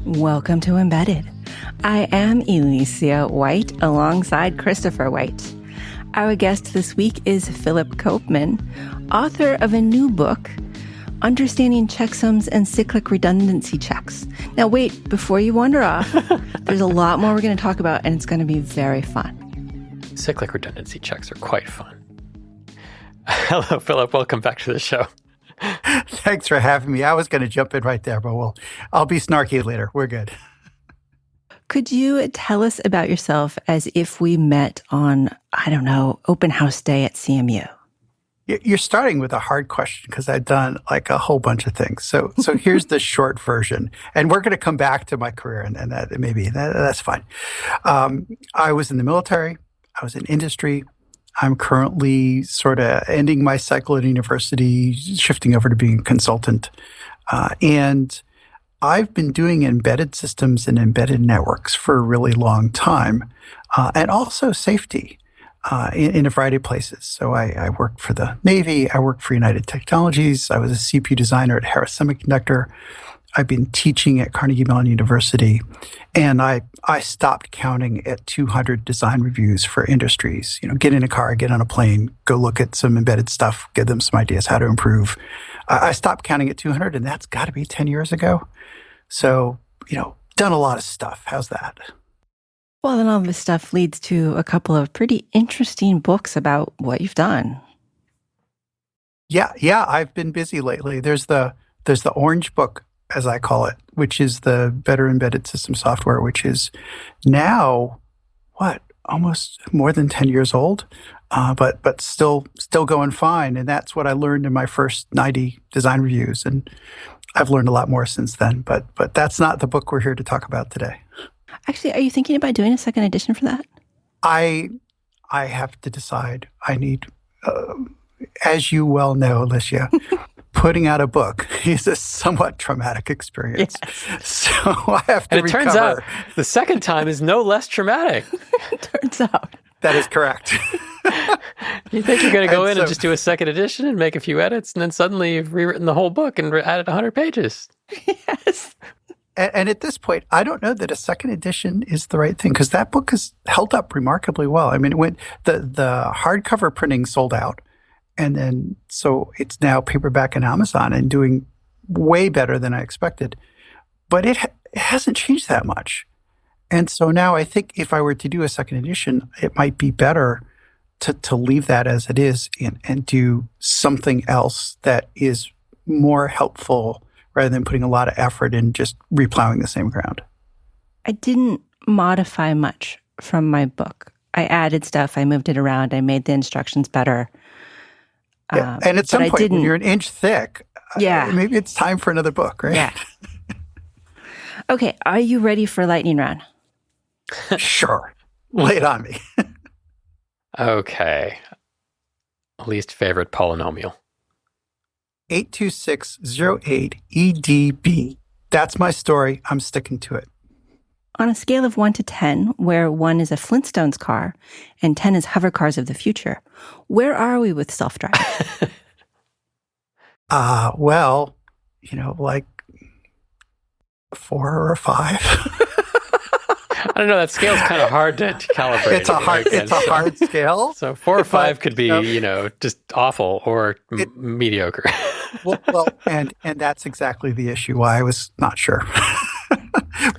Welcome to Embedded. I am Alicia White alongside Christopher White. Our guest this week is Philip Koopman, author of a new book, Understanding Checksums and Cyclic Redundancy Checks. Now wait, before you wander off, there's a lot more we're going to talk about, and it's going to be very fun. Cyclic redundancy checks are quite fun. Hello, Philip. Welcome back to the show. Thanks for having me. I was going to jump in right there, but I'll be snarky later. We're good. Could you tell us about yourself as if we met on, I don't know, open house day at CMU? You're starting with a hard question because I've done like a whole bunch of things. So here's the short version, and we're going to come back to my career, and that's fine. I was in the military. I was in industry. I'm currently sort of ending my cycle at university, shifting over to being a consultant. And I've been doing embedded systems and embedded networks for a really long time, and also safety in a variety of places. So I worked for the Navy. I worked for United Technologies. I was a CPU designer at Harris Semiconductor. I've been teaching at Carnegie Mellon University, and I stopped counting at 200 design reviews for industries. You know, get in a car, get on a plane, go look at some embedded stuff, give them some ideas how to improve. I stopped counting at 200, and that's got to be 10 years ago. So, done a lot of stuff. How's that? Well, then all this stuff leads to a couple of pretty interesting books about what you've done. Yeah, I've been busy lately. There's the Orange Book, as I call it, which is the Better Embedded System Software, which is now, almost more than 10 years old, but still going fine. And that's what I learned in my first 90 design reviews. And I've learned a lot more since then, but that's not the book we're here to talk about today. Actually, are you thinking about doing a second edition for that? I have to decide. I need, as you well know, Alicia, putting out a book is a somewhat traumatic experience. Yes. So I have to recover. And it turns out the second time is no less traumatic. Turns out. That is correct. You think you're going to go in and just do a second edition and make a few edits, and then suddenly you've rewritten the whole book and added 100 pages. Yes. And at this point, I don't know that a second edition is the right thing, because that book has held up remarkably well. I mean, when the hardcover printing sold out, and then so it's now paperback on Amazon and doing way better than I expected. But it hasn't changed that much. And so now I think if I were to do a second edition, it might be better to leave that as it is and do something else that is more helpful rather than putting a lot of effort in just replowing the same ground. I didn't modify much from my book. I added stuff. I moved it around. I made the instructions better. Yeah. And at some point, when you're an inch thick, maybe it's time for another book, right? Yeah. Okay. Are you ready for lightning round? Sure. Lay it on me. Okay. Least favorite polynomial. 82608 EDB. That's my story. I'm sticking to it. On a scale of 1 to 10, where 1 is a Flintstones car and 10 is hover cars of the future, where are we with self-driving? Well, like 4 or a 5. I don't know. That scale's kind of hard to calibrate. It's a hard scale. So 4 or 5 could be, just awful or mediocre. well, and that's exactly the issue why I was not sure.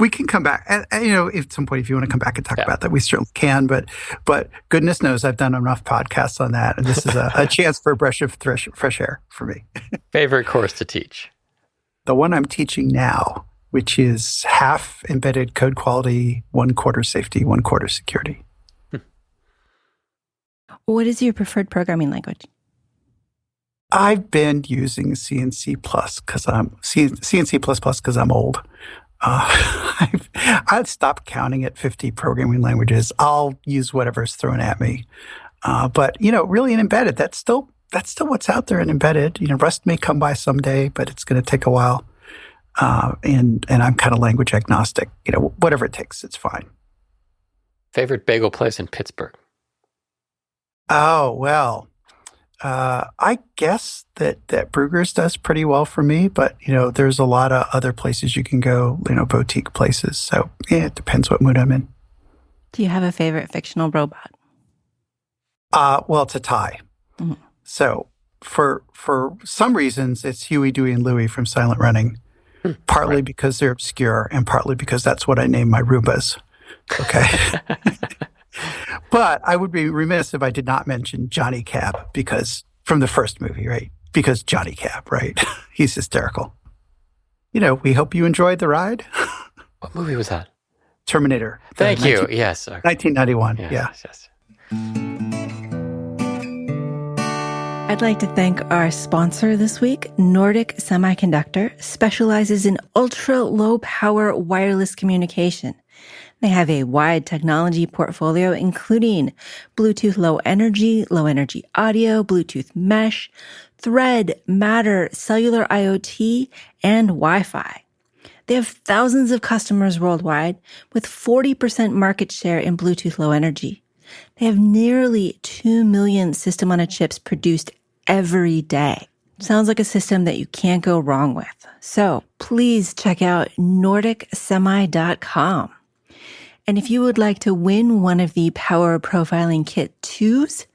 We can come back, and at some point, if you want to come back and talk about that, we certainly can. But goodness knows I've done enough podcasts on that, and this is a chance for a breath of fresh air for me. Favorite course to teach? The one I'm teaching now, which is half embedded code quality, 1/4 safety, 1/4 security. What is your preferred programming language? I've been using C and C++ because I'm old. I've stopped counting at 50 programming languages. I'll use whatever's thrown at me. But really in embedded, that's still what's out there in embedded. Rust may come by someday, but it's going to take a while. And I'm kind of language agnostic. Whatever it takes, it's fine. Favorite bagel place in Pittsburgh? Oh, well, I guess that Bruegger's does pretty well for me, but there's a lot of other places you can go, boutique places. So yeah, it depends what mood I'm in. Do you have a favorite fictional robot? Well, it's a tie. Mm-hmm. So for some reasons, it's Huey, Dewey, and Louie from Silent Running. Partly because they're obscure, and partly because that's what I named my Roombas. Okay. But I would be remiss if I did not mention Johnny Cab, because from the first movie, right? Because Johnny Cab, right? He's hysterical. We hope you enjoyed the ride. What movie was that? Terminator. Thank you. Yes. 1991. Yes. I'd like to thank our sponsor this week. Nordic Semiconductor specializes in ultra-low power wireless communication. They have a wide technology portfolio, including Bluetooth low energy audio, Bluetooth mesh, Thread, Matter, cellular IoT, and Wi-Fi. They have thousands of customers worldwide with 40% market share in Bluetooth low energy. They have nearly 2 million system on a chips produced every day. Sounds like a system that you can't go wrong with. So please check out nordicsemi.com. And if you would like to win one of the Power Profiling Kit 2s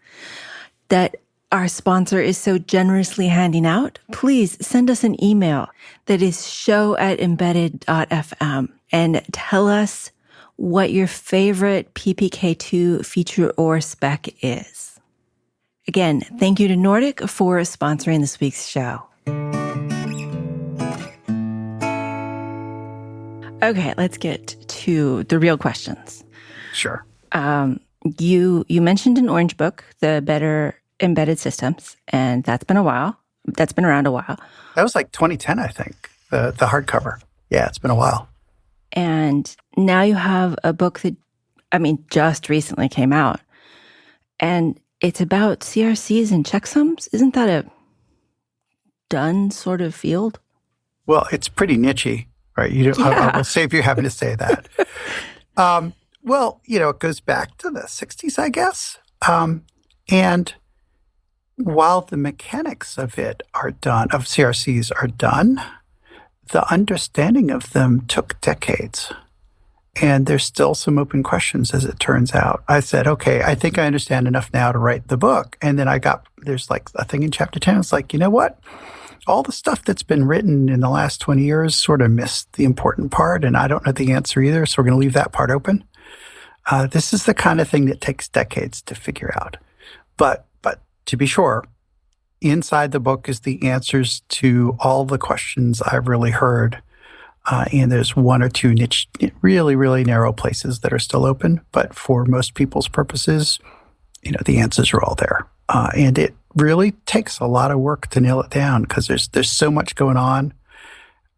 that our sponsor is so generously handing out, please send us an email that is show@embedded.fm and tell us what your favorite PPK2 feature or spec is. Again, thank you to Nordic for sponsoring this week's show. Okay, let's get to the real questions. Sure. You mentioned an Orange book, The Better Embedded Systems, and that's been a while. That's been around a while. That was like 2010, I think, the hardcover. Yeah, it's been a while. And now you have a book that, just recently came out. And it's about CRCs and checksums. Isn't that a done sort of field? Well, it's pretty niche-y, right? I will save you having to say that. Well, it goes back to the 60s, I guess. And while the mechanics of CRCs are done, the understanding of them took decades. And there's still some open questions, as it turns out. I said, okay, I think I understand enough now to write the book. And then there's like a thing in chapter 10. It's like, you know what? All the stuff that's been written in the last 20 years sort of missed the important part. And I don't know the answer either. So we're going to leave that part open. This is the kind of thing that takes decades to figure out. But to be sure, inside the book is the answers to all the questions I've really heard. And there's one or two niche, really, really narrow places that are still open. But for most people's purposes, the answers are all there. And it really takes a lot of work to nail it down because there's so much going on.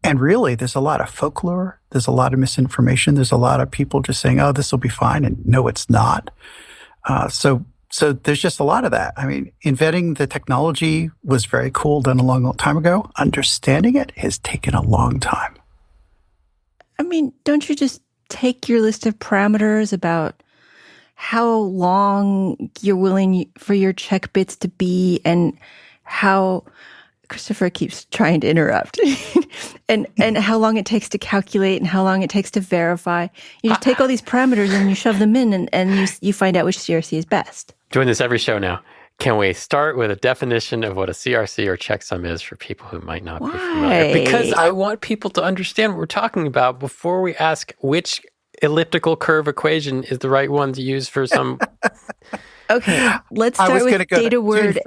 And really, there's a lot of folklore. There's a lot of misinformation. There's a lot of people just saying, oh, this will be fine. And no, it's not. So there's just a lot of that. Inventing the technology was very cool, done a long, long time ago. Understanding it has taken a long time. Don't you just take your list of parameters about how long you're willing for your check bits to be and how Christopher keeps trying to interrupt and how long it takes to calculate and how long it takes to verify. You just take all these parameters and you shove them in and you find out which CRC is best. Doing this every show now. Can we start with a definition of what a CRC or checksum is for people who might not be familiar? Because I want people to understand what we're talking about before we ask which elliptical curve equation is the right one to use for some... Okay, let's start with data word.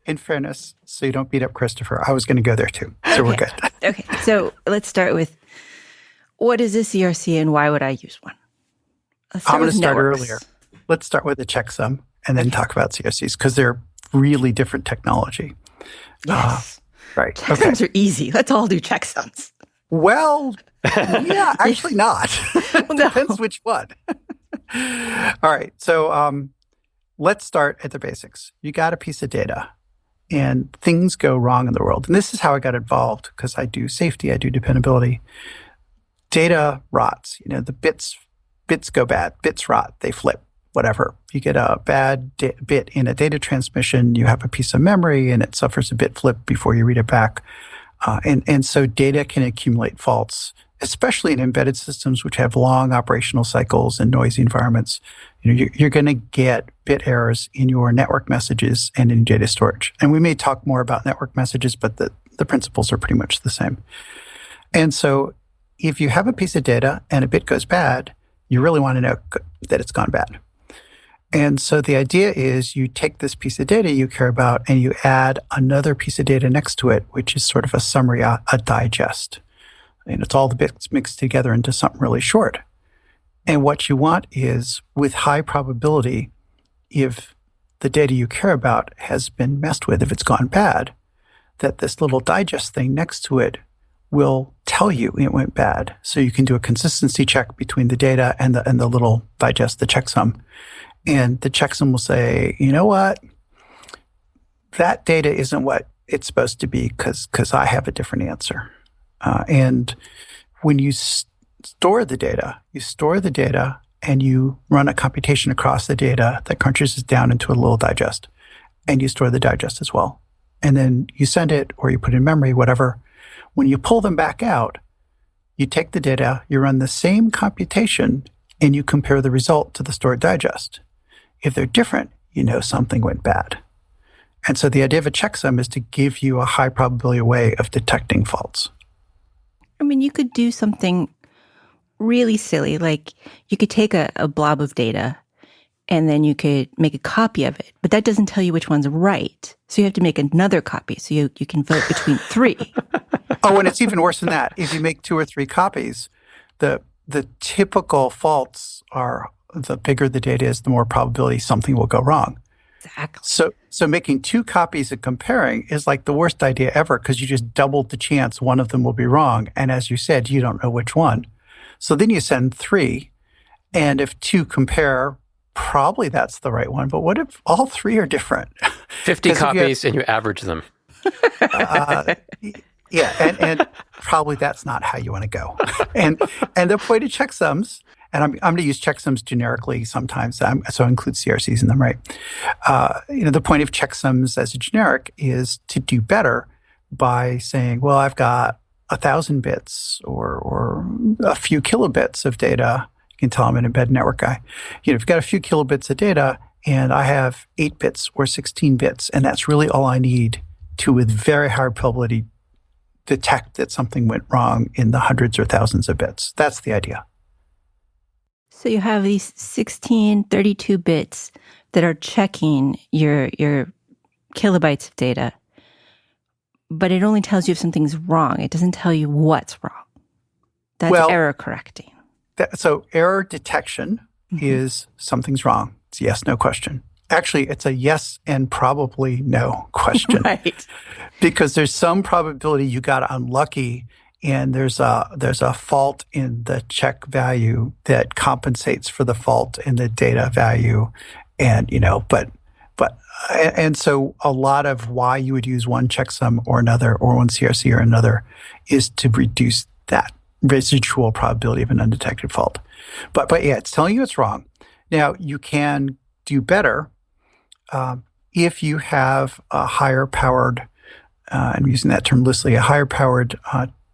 In fairness, so you don't beat up Christopher, I was going to go there too. So we're good. Okay, so let's start with what is a CRC and why would I use one? I'm going to start earlier. Let's start with the checksum and then talk about CRCs because they're really different technology. Yes. Right. Checksums are easy. Let's all do checksums. Well, yeah, actually not. Depends which one. All right. So let's start at the basics. You got a piece of data and things go wrong in the world. And this is how I got involved because I do safety, I do dependability. Data rots. The bits go bad. Bits rot. They flip. whatever. You get a bad bit in a data transmission, you have a piece of memory, and it suffers a bit flip before you read it back. And so data can accumulate faults, especially in embedded systems, which have long operational cycles and noisy environments. You're going to get bit errors in your network messages and in data storage. And we may talk more about network messages, but the principles are pretty much the same. And so if you have a piece of data and a bit goes bad, you really want to know that it's gone bad. And so the idea is you take this piece of data you care about and you add another piece of data next to it, which is sort of a summary, a digest. And it's all the bits mixed together into something really short. And what you want is, with high probability, if the data you care about has been messed with, if it's gone bad, that this little digest thing next to it will tell you it went bad. So you can do a consistency check between the data and the little digest, the checksum. And the checksum will say, you know what? That data isn't what it's supposed to be because I have a different answer. And when you store the data and you run a computation across the data that crunches it down into a little digest. And you store the digest as well. And then you send it or you put it in memory, whatever. When you pull them back out, you take the data, you run the same computation, and you compare the result to the stored digest. If they're different, you know something went bad. And so the idea of a checksum is to give you a high probability way of detecting faults. I mean, you could do something really silly, like you could take a blob of data and then you could make a copy of it, but that doesn't tell you which one's right. So you have to make another copy so you can vote between three. Oh, and it's even worse than that. If you make 2 or 3 copies, the typical faults are, the bigger the data is, the more probability something will go wrong. Exactly. So making 2 copies and comparing is like the worst idea ever because you just doubled the chance one of them will be wrong. And as you said, you don't know which one. So then you send 3, and if 2 compare, probably that's the right one. But what if all 3 are different? 50 copies and you average them. Yeah, and probably that's not how you want to go. And the point of checksums, and I'm going to use checksums generically sometimes, so I include CRCs in them, right? The point of checksums as a generic is to do better by saying, well, I've got 1,000 bits or a few kilobits of data. You can tell I'm an embedded network guy. If you've got a few kilobits of data and I have 8 bits or 16 bits, and that's really all I need to, with very high probability, detect that something went wrong in the hundreds or thousands of bits. That's the idea. So you have these 16, 32 bits that are checking your kilobytes of data, but it only tells you if something's wrong. It doesn't tell you what's wrong. That's error correcting. So error detection is something's wrong. It's yes, no question. Actually, it's a yes and probably no question. Right. Because there's some probability you got unlucky and there's a fault in the check value that compensates for the fault in the data value. And, and so a lot of why you would use one checksum or another, or one CRC or another, is to reduce that residual probability of an undetected fault. But yeah, it's telling you it's wrong. Now, you can do better if you have a higher powered, I'm using that term loosely, a higher powered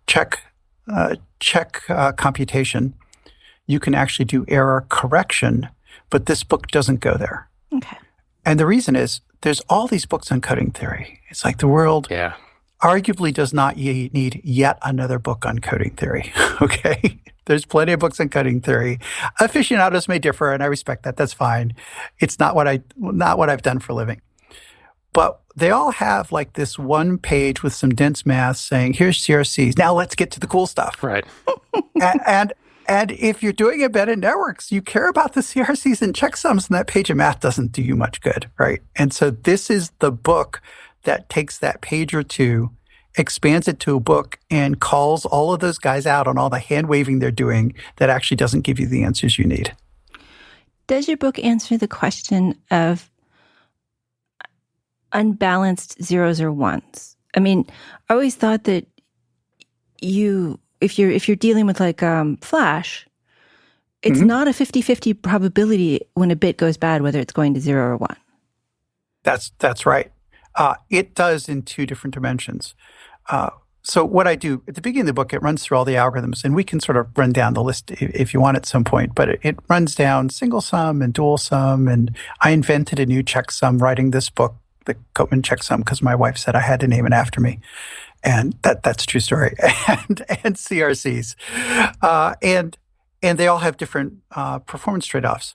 check computation. You can actually do error correction, but this book doesn't go there. Okay. And the reason is there's all these books on coding theory. It's like the world arguably does not need yet another book on coding theory. Okay. There's plenty of books on coding theory. Aficionados may differ, and I respect that. That's fine. It's not what I've done for a living. But they all have like this one page with some dense math saying, here's CRCs. Now let's get to the cool stuff. Right. And if you're doing embedded networks, you care about the CRCs and checksums, and that page of math doesn't do you much good, right? And so this is the book that takes that page or two, expands it to a book, and calls all of those guys out on all the hand-waving they're doing that actually doesn't give you the answers you need. Does your book answer the question of unbalanced zeros or ones? I mean, I always thought that if you're dealing with like Flash, It's not a 50-50 probability when a bit goes bad, whether it's going to 0 or 1. That's right. It does in two different dimensions. So what I do at the beginning of the book, it runs through all the algorithms, and we can sort of run down the list if you want at some point, but it runs down single sum and dual sum, and I invented a new checksum writing this book, the Koopman checksum, because my wife said I had to name it after me. And that's a true story. and CRCs. And they all have different performance trade-offs.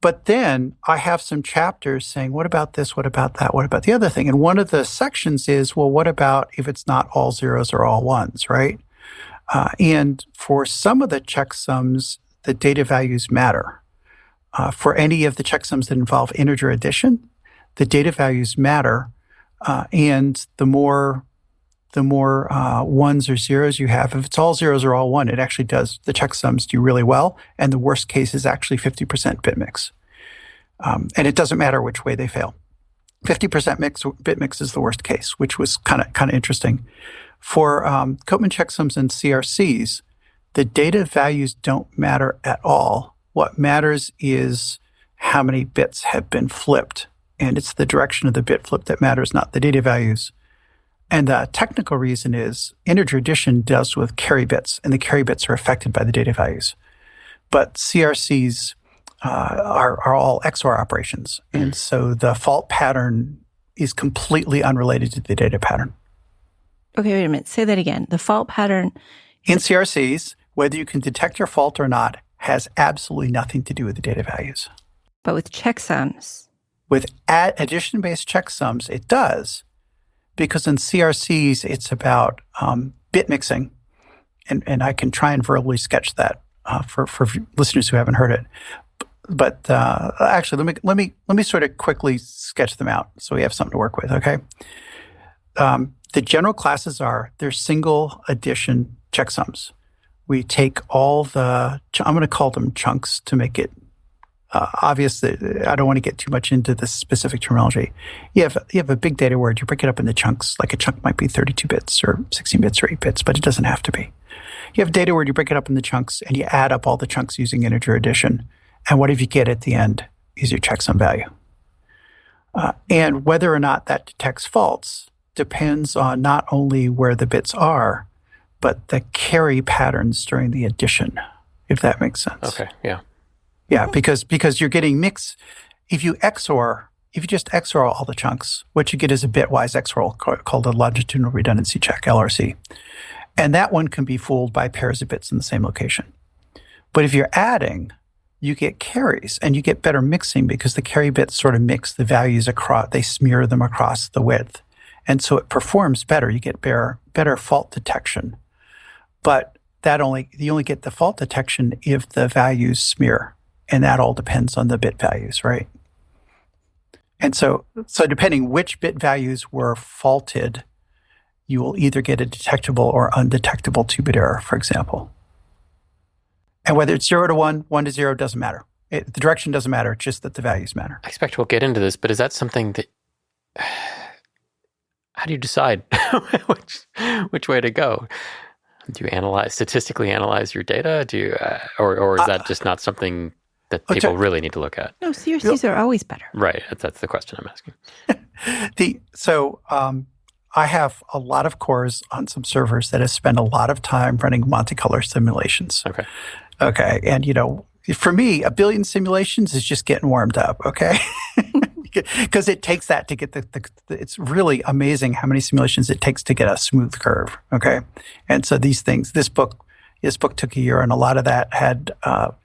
But then I have some chapters saying, what about this? What about that? What about the other thing? And one of the sections is, well, what about if it's not all zeros or all ones, right? And for some of the checksums, the data values matter. For any of the checksums that involve integer addition, the data values matter. And the more ones or zeros you have, if it's all zeros or all one, it actually does, the checksums do really well. And the worst case is actually 50% bit mix. And it doesn't matter which way they fail. 50% bit mix is the worst case, which was kind of interesting. For Koopman checksums and CRCs, the data values don't matter at all. What matters is how many bits have been flipped. And it's the direction of the bit flip that matters, not the data values. And the technical reason is integer addition deals with carry bits, and the carry bits are affected by the data values. But CRCs are all XOR operations. And so the fault pattern is completely unrelated to the data pattern. Okay, wait a minute. Say that again. The fault pattern. In CRCs, whether you can detect your fault or not has absolutely nothing to do with the data values. But with checksums. With addition-based checksums, it does. Because in CRCs, it's about bit mixing, and I can try and verbally sketch that for listeners who haven't heard it. But actually, let me sort of quickly sketch them out so we have something to work with. Okay, the general classes they're single addition checksums. We take all the I'm going to call them chunks to make it obvious that I don't want to get too much into the specific terminology. You have a big data word, you break it up into chunks. Like a chunk might be 32 bits or 16 bits or 8 bits, but it doesn't have to be. You have data word, you break it up into chunks, and you add up all the chunks using integer addition. And what you get at the end is your checksum value. And whether or not that detects faults depends on not only where the bits are, but the carry patterns during the addition, if that makes sense. Okay, yeah. Yeah, because you're getting mix. If you just XOR all the chunks, what you get is a bitwise XOR called a longitudinal redundancy check, LRC. And that one can be fooled by pairs of bits in the same location. But if you're adding, you get carries, and you get better mixing because the carry bits sort of mix the values across, they smear them across the width. And so it performs better. You get better fault detection. But you only get the fault detection if the values smear. And that all depends on the bit values, right? And so depending which bit values were faulted, you will either get a detectable or undetectable 2-bit error, for example. And whether it's 0 to 1, 1 to 0, doesn't matter. The direction doesn't matter, it's just that the values matter. I expect we'll get into this, but is that something that... How do you decide which way to go? Do you statistically analyze your data? Do you, or is that just not something that people really need to look at? No, CRCs are always better. Right. That's the question I'm asking. I have a lot of cores on some servers that have spent a lot of time running Monte Carlo simulations. Okay. And, for me, 1 billion simulations is just getting warmed up, okay? Because it takes that to get it's really amazing how many simulations it takes to get a smooth curve, okay? And so this book took a year, and a lot of that had,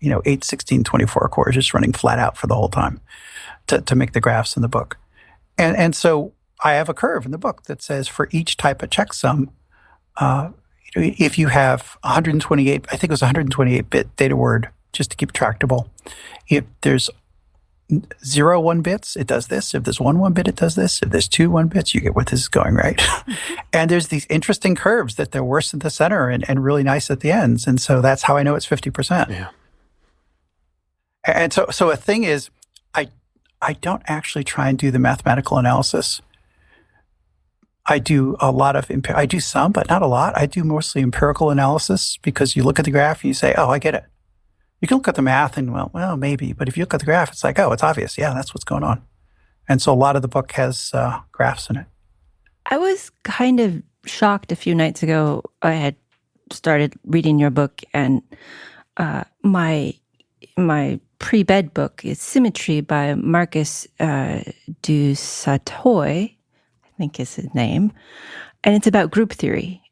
8, 16, 24 cores just running flat out for the whole time to make the graphs in the book. And so I have a curve in the book that says for each type of checksum, if you have 128, I think it was 128-bit data word, just to keep it tractable. If there's 0 1 bits, it does this. If there's 1 bit, it does this. If there's 2 1 bits, you get where this is going, right? And there's these interesting curves that they're worse at the center and really nice at the ends. And so that's how I know it's 50%. Yeah. And so a thing is, I don't actually try and do the mathematical analysis. I do I do some, but not a lot. I do mostly empirical analysis because you look at the graph and you say, oh, I get it. You can look at the math and, well, maybe. But if you look at the graph, it's like, oh, it's obvious. Yeah, that's what's going on. And so a lot of the book has graphs in it. I was kind of shocked a few nights ago. I had started reading your book, and my pre-bed book is Symmetry by Marcus du Sautoy, I think is his name. And it's about group theory.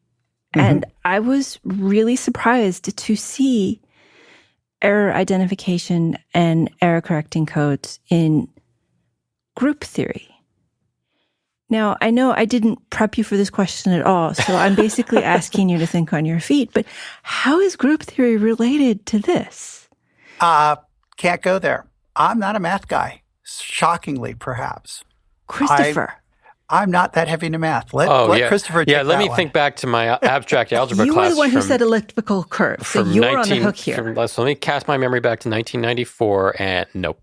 Mm-hmm. And I was really surprised to see error identification and error correcting codes in group theory. Now, I know I didn't prep you for this question at all, so I'm basically asking you to think on your feet, but how is group theory related to this? Can't go there. I'm not a math guy, shockingly, perhaps. Christopher. I'm not that heavy into math. Let Christopher take let me that think back to my abstract algebra you class. You were the one who said elliptical curve, so you're on the hook here. So let me cast my memory back to 1994, and nope.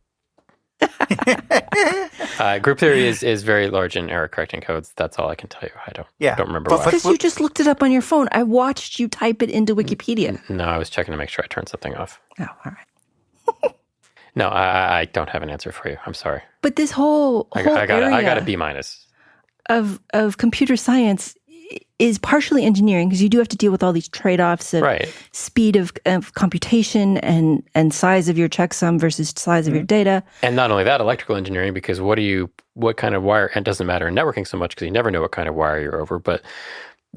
Group theory is very large in error correcting codes. That's all I can tell you. I don't remember why. Because you just looked it up on your phone. I watched you type it into Wikipedia. No, I was checking to make sure I turned something off. Oh, all right. No, I don't have an answer for you. I'm sorry. But this whole I got a B- of computer science is partially engineering, because you do have to deal with all these trade-offs of speed of computation and size of your checksum versus size of your data. And not only that, electrical engineering, because what kind of wire, and it doesn't matter in networking so much because you never know what kind of wire you're over, but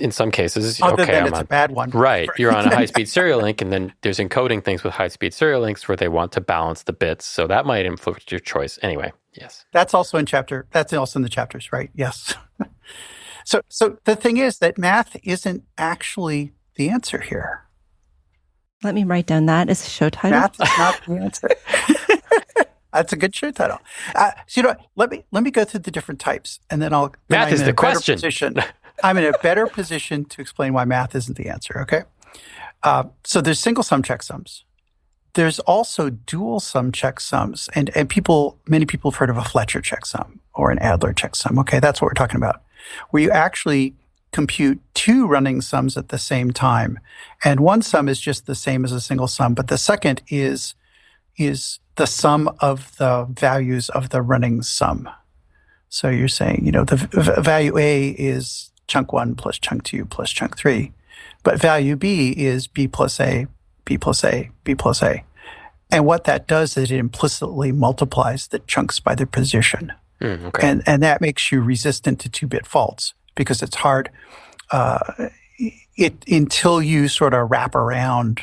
in some cases, it's a bad one. Right. You're on a high-speed serial link, and then there's encoding things with high-speed serial links where they want to balance the bits. So that might influence your choice. Anyway, yes. That's also in the chapters, right? Yes. So the thing is that math isn't actually the answer here. Let me write down that as a show title. Math is not the answer. That's a good show title. Let me go through the different types, and then Math is the question. I'm in a better position to explain why math isn't the answer. Okay. So there's single sum checksums. There's also dual sum checksums, and many people have heard of a Fletcher checksum or an Adler checksum. Okay, that's what we're talking about, where you actually compute two running sums at the same time. And one sum is just the same as a single sum, but the second is the sum of the values of the running sum. So you're saying, the value A is chunk 1 plus chunk 2 plus chunk 3, but value B is B plus A, B plus A, B plus A. And what that does is it implicitly multiplies the chunks by their position. Okay. And that makes you resistant to 2-bit faults, because it's hard until you sort of wrap around,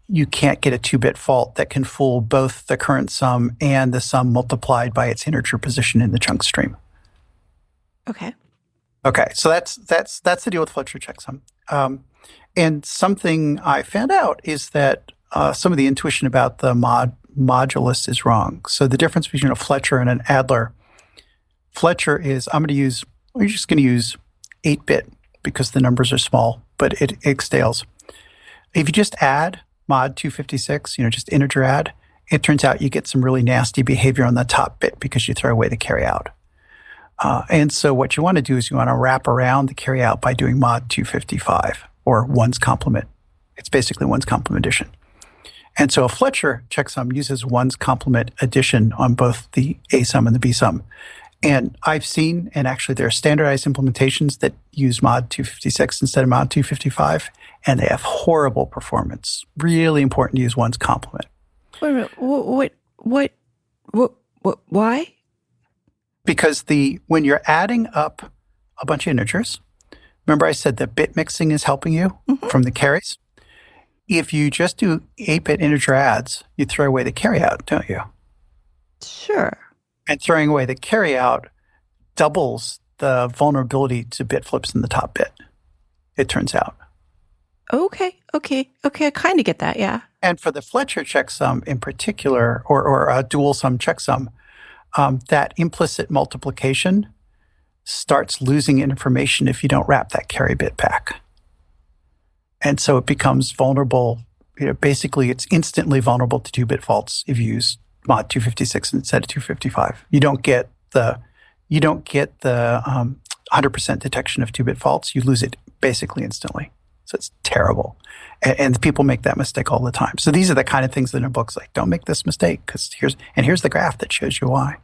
you can't get a 2-bit fault that can fool both the current sum and the sum multiplied by its integer position in the chunk stream. Okay, so that's the deal with Fletcher checksum. And something I found out is that some of the intuition about the modulus is wrong. So the difference between a Fletcher and an Adler, Fletcher is, we're just going to use 8-bit because the numbers are small, but it scales. If you just add mod 256, just integer add, it turns out you get some really nasty behavior on the top bit because you throw away the carry out. And so what you want to do is you want to wrap around the carry out by doing mod 255 or 1's complement. It's basically 1's complement addition. And so a Fletcher checksum uses 1's complement addition on both the A sum and the B sum. And I've seen, and actually there are standardized implementations that use mod 256 instead of mod 255, and they have horrible performance. Really important to use 1's complement. Wait a minute. What, why? Because when you're adding up a bunch of integers, remember I said that bit mixing is helping you from the carries? If you just do 8-bit integer adds, you throw away the carry out, don't you? Sure. And throwing away the carry out doubles the vulnerability to bit flips in the top bit, it turns out. Okay. I kind of get that, yeah. And for the Fletcher checksum in particular, or a dual sum checksum, that implicit multiplication starts losing information if you don't wrap that carry bit back. And so it becomes vulnerable. Basically, it's instantly vulnerable to 2-bit faults if you use mod 256 instead of 255. You don't get the 100% detection of 2-bit faults. You lose it basically instantly. So it's terrible. And people make that mistake all the time. So these are the kind of things that in books like, don't make this mistake because here's the graph that shows you why.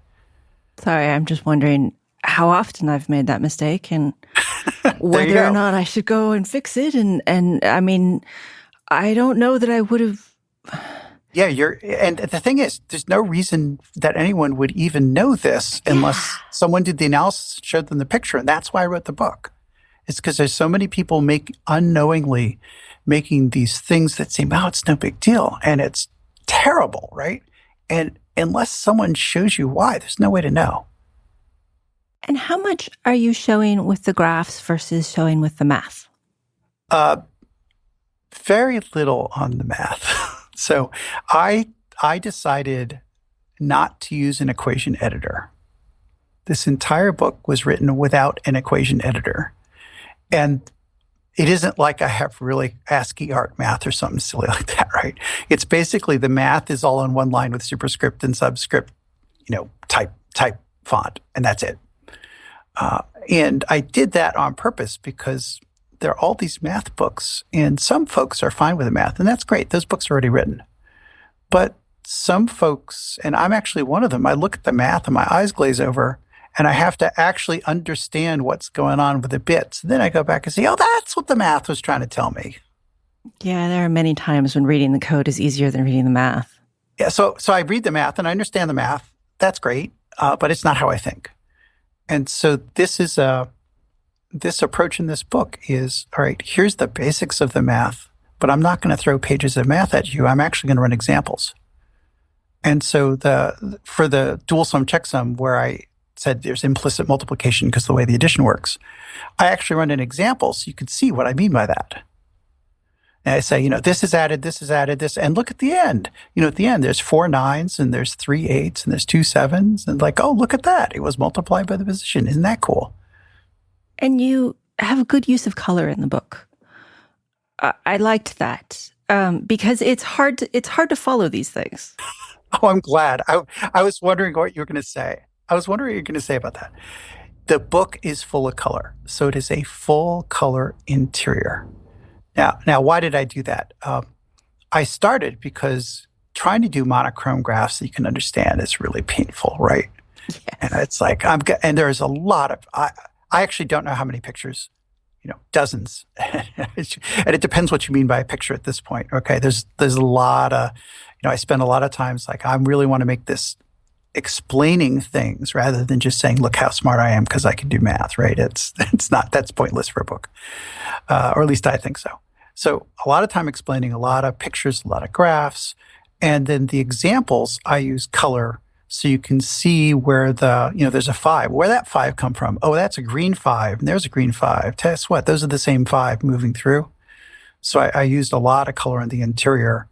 Sorry, I'm just wondering how often I've made that mistake and whether or not I should go and fix it. And I mean, I don't know that I would have. Yeah, and the thing is, there's no reason that anyone would even know this unless someone did the analysis and showed them the picture. And that's why I wrote the book. It's because there's so many people unknowingly making these things that seem, oh, it's no big deal. And it's terrible, right? And unless someone shows you why, there's no way to know. And how much are you showing with the graphs versus showing with the math? Very little on the math. So I decided not to use an equation editor. This entire book was written without an equation editor. And it isn't like I have really ASCII art math or something silly like that, right? It's basically the math is all on one line with superscript and subscript, type font, and that's it. And I did that on purpose because there are all these math books, and some folks are fine with the math, and that's great. Those books are already written. But some folks, and I'm actually one of them, I look at the math and my eyes glaze over, and I have to actually understand what's going on with the bits. Then I go back and say, oh, that's what the math was trying to tell me. Yeah, there are many times when reading the code is easier than reading the math. Yeah, so I read the math and I understand the math. That's great, but it's not how I think. And so this approach in this book is, all right, here's the basics of the math, but I'm not going to throw pages of math at you. I'm actually going to run examples. And so for the dual sum checksum, where I said there's implicit multiplication because the way the addition works, I actually run an example so you can see what I mean by that. And I say, this is added, this, and look at the end. At the end, there's 4 9s and there's 3 8s and there's 2 7s. And oh, look at that. It was multiplied by the position. Isn't that cool? And you have a good use of color in the book. I liked that because it's hard to follow these things. Oh, I'm glad. I was wondering what you were going to say. I was wondering what you're going to say about that. The book is full of color. So it is a full color interior. Now, why did I do that? I started because trying to do monochrome graphs that you can understand is really painful, right? Yes. And it's like, and there's a lot of, I actually don't know how many pictures, dozens. And it depends what you mean by a picture at this point. Okay. There's a lot of, I spend a lot of times I really want to make this explaining things rather than just saying, look how smart I am because I can do math, right? It's not, that's pointless for a book. Or at least I think so. So a lot of time explaining a lot of pictures, a lot of graphs, and then the examples, I use color so you can see where there's a 5. Where that 5 come from? Oh, that's a green 5, and there's a green 5. Guess what? Those are the same 5 moving through. So I used a lot of color in the interior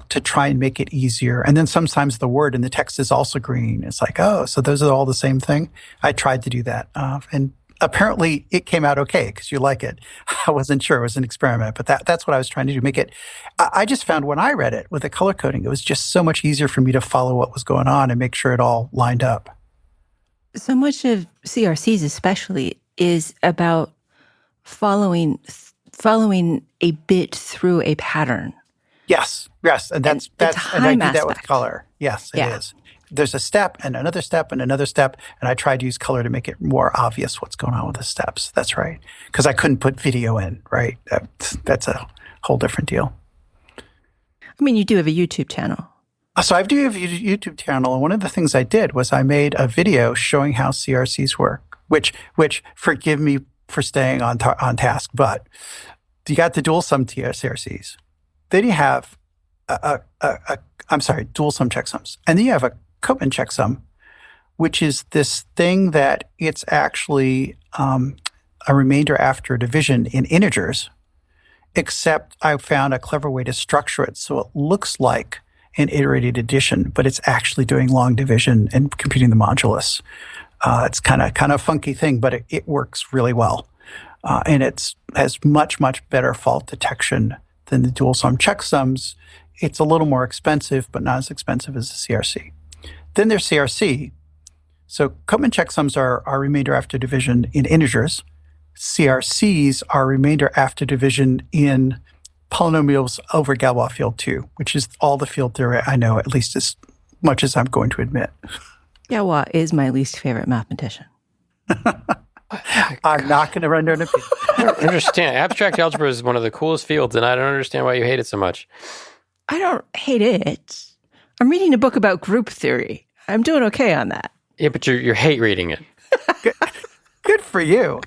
to try and make it easier. And then sometimes the word in the text is also green. It's oh, so those are all the same thing. I tried to do that. And apparently it came out okay because you like it. I wasn't sure. It was an experiment, but that's what I was trying to do. Make it. I just found when I read it with the color coding, it was just so much easier for me to follow what was going on and make sure it all lined up. So much of CRCs especially is about following a bit through a pattern. Yes, and that's and I do that with color. Yes, it is. There's a step and another step and another step, and I tried to use color to make it more obvious what's going on with the steps. That's right, because I couldn't put video in. Right, that's a whole different deal. I mean, you do have a YouTube channel. So I do have a YouTube channel, and one of the things I did was I made a video showing how CRCs work. Which forgive me for staying on task, but you got the dual sum CRCs. Then you have dual sum checksums. And then you have a Koopman checksum, which is this thing that it's actually a remainder after division in integers, except I found a clever way to structure it so it looks like an iterated addition, but it's actually doing long division and computing the modulus. It's kind of a funky thing, but it works really well. And it has much, much better fault detection than the dual sum checksums. It's a little more expensive, but not as expensive as the CRC. Then there's CRC. So Koopman checksums are remainder after division in integers. CRCs are remainder after division in polynomials over Galois field 2, which is all the field theory I know, at least as much as I'm going to admit. Galois is my least favorite mathematician. I'm not going to render an opinion. I don't understand. Abstract algebra is one of the coolest fields, and I don't understand why you hate it so much. I don't hate it. I'm reading a book about group theory. I'm doing okay on that. Yeah, but you hate reading it. Good for you.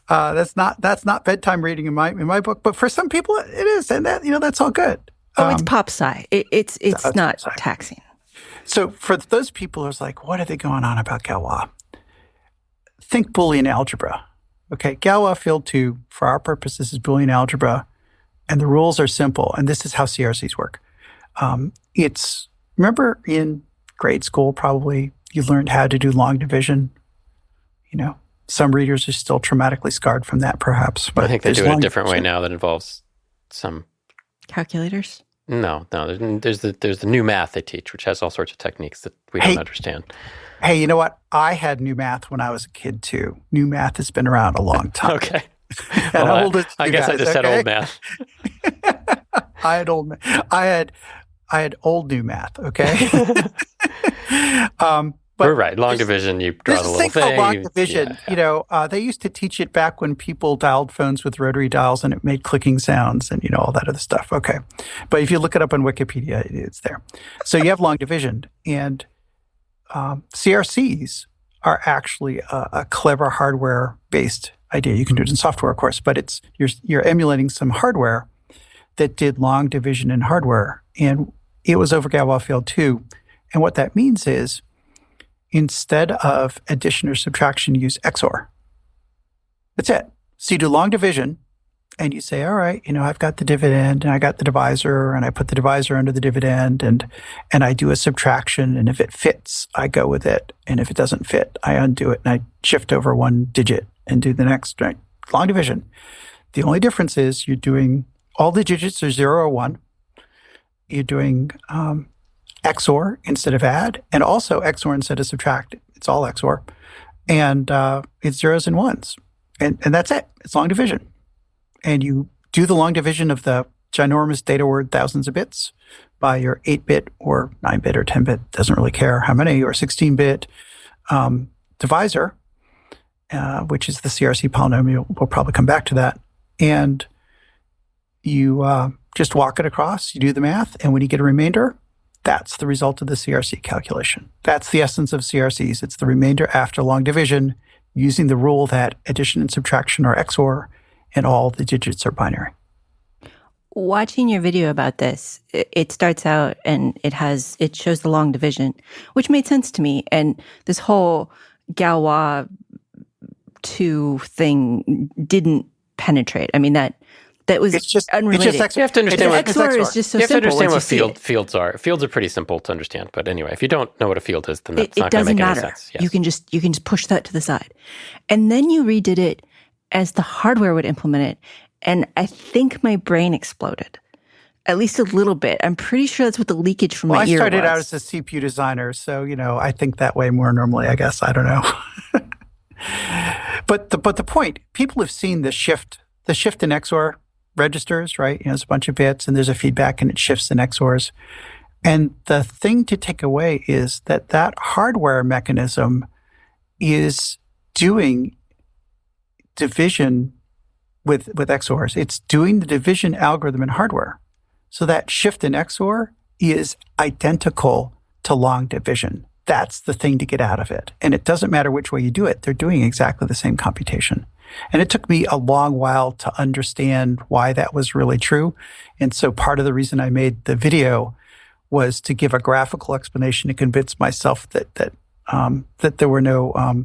That's not bedtime reading in my book, but for some people it is, and that's all good. It's pop sci. It's not taxing. So for those people who's like, what are they going on about Galois? Think Boolean algebra. Okay, Galois field 2, for our purposes, is Boolean algebra, and the rules are simple, and this is how CRCs work. Remember in grade school, probably, you learned how to do long division. Some readers are still traumatically scarred from that, perhaps. But I think they do it a different way now that involves some calculators. No. There's the new math they teach, which has all sorts of techniques that we don't understand. Hey, you know what? I had new math when I was a kid too. New math has been around a long time. Okay. I guess I just said old math. I had old math. I had old new math. Okay. But we're right. Long division, you draw the little thing. Long division, they used to teach it back when people dialed phones with rotary dials and it made clicking sounds and, all that other stuff. Okay. But if you look it up on Wikipedia, it's there. So you have long division, and CRCs are actually a clever hardware-based idea. You can do it in software, of course, but you're emulating some hardware that did long division in hardware, and it was over Galois field 2. And what that means is, instead of addition or subtraction, use XOR. That's it. So you do long division, and you say, all right, I've got the dividend, and I got the divisor, and I put the divisor under the dividend, and I do a subtraction, and if it fits, I go with it. And if it doesn't fit, I undo it, and I shift over one digit and do the next, right? Long division. The only difference is you're doing, all the digits are 0 or 1. You're doing XOR instead of add, and also XOR instead of subtract. It's all XOR. And it's zeros and ones. And that's it. It's long division. And you do the long division of the ginormous data word thousands of bits by your 8-bit or 9-bit or 10-bit, doesn't really care how many, or 16-bit divisor, which is the CRC polynomial. We'll probably come back to that. And you just walk it across, you do the math, and when you get a remainder, that's the result of the CRC calculation. That's the essence of CRCs. It's the remainder after long division using the rule that addition and subtraction are XOR and all the digits are binary. Watching your video about this, it starts out and it shows the long division, which made sense to me. And this whole Galois 2 thing didn't penetrate. I mean, that was unrelated. You have to understand what XOR is just so you have simple. to understand what fields are. Fields are pretty simple to understand. But anyway, if you don't know what a field is, then that's not going to make any sense. Yes. You can just push that to the side. And then you redid it as the hardware would implement it. And I think my brain exploded, at least a little bit. I'm pretty sure that's what the leakage from my ear was. I started out as a CPU designer, so, I think that way more normally, I guess. I don't know. But the point, people have seen the shift in XOR registers, right? It's a bunch of bits and there's a feedback and it shifts in XORs. And the thing to take away is that hardware mechanism is doing division with XORs. It's doing the division algorithm in hardware. So that shift in XOR is identical to long division. That's the thing to get out of it. And it doesn't matter which way you do it. They're doing exactly the same computation. And it took me a long while to understand why that was really true. And so part of the reason I made the video was to give a graphical explanation to convince myself that there were no,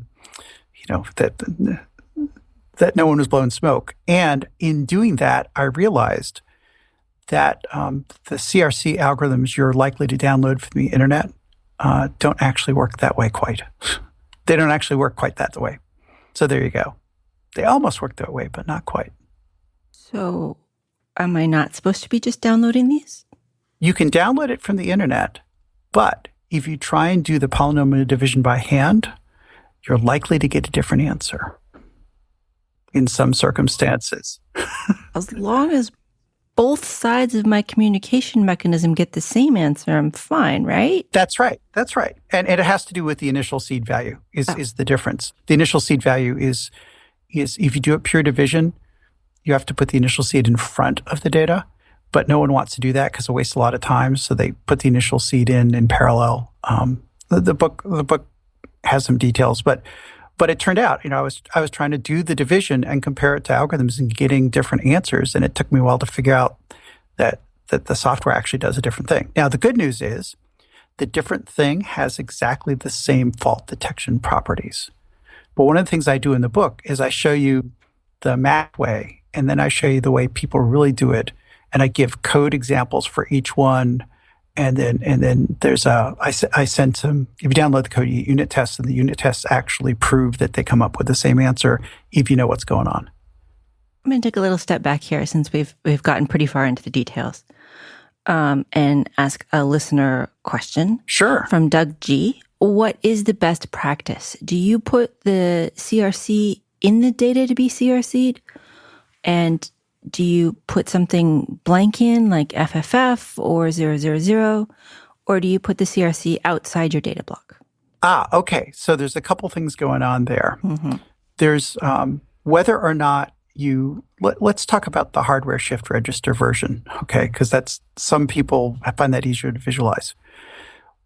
that no one was blowing smoke. And in doing that, I realized that the CRC algorithms you're likely to download from the internet don't actually work that way quite. They don't actually work quite that way. So there you go. They almost work that way, but not quite. So am I not supposed to be just downloading these? You can download it from the internet, but if you try and do the polynomial division by hand, you're likely to get a different answer. in some circumstances. As long as both sides of my communication mechanism get the same answer, I'm fine, right? That's right. And it has to do with the initial seed value is the difference. The initial seed value is if you do it pure division, you have to put the initial seed in front of the data, but no one wants to do that because it wastes a lot of time. So they put the initial seed in parallel. The book has some details, but it turned out, I was trying to do the division and compare it to algorithms and getting different answers, and it took me a while to figure out that the software actually does a different thing. Now, the good news is the different thing has exactly the same fault detection properties. But one of the things I do in the book is I show you the math way, and then I show you the way people really do it, and I give code examples for each one. And then there's I send some, if you download the code, you get unit tests, and the unit tests actually prove that they come up with the same answer if you know what's going on. I'm going to take a little step back here since we've gotten pretty far into the details, and ask a listener question. Sure. From Doug G. What is the best practice? Do you put the CRC in the data to be CRC'd? And do you put something blank in, like FFF or 000, or do you put the CRC outside your data block? Okay. So there's a couple things going on there. Mm-hmm. There's whether or not let's talk about the hardware shift register version, okay? Because some people find that easier to visualize.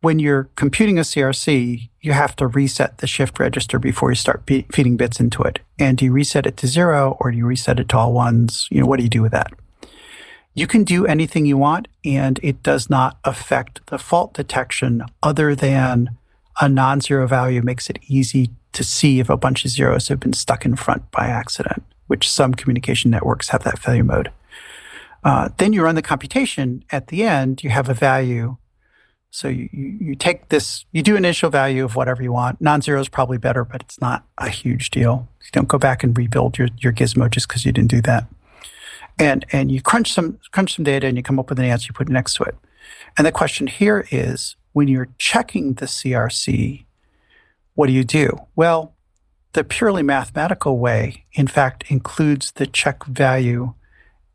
When you're computing a CRC, you have to reset the shift register before you start feeding bits into it. And do you reset it to 0 or do you reset it to all ones? What do you do with that? You can do anything you want, and it does not affect the fault detection other than a non-zero value makes it easy to see if a bunch of zeros have been stuck in front by accident, which some communication networks have that failure mode. Then you run the computation. At the end, you have a value. So you take this, you do initial value of whatever you want. Non-zero is probably better, but it's not a huge deal. You don't go back and rebuild your gizmo just because you didn't do that. And you crunch some data and you come up with an answer, you put it next to it. And the question here is, when you're checking the CRC, what do you do? Well, the purely mathematical way, in fact, includes the check value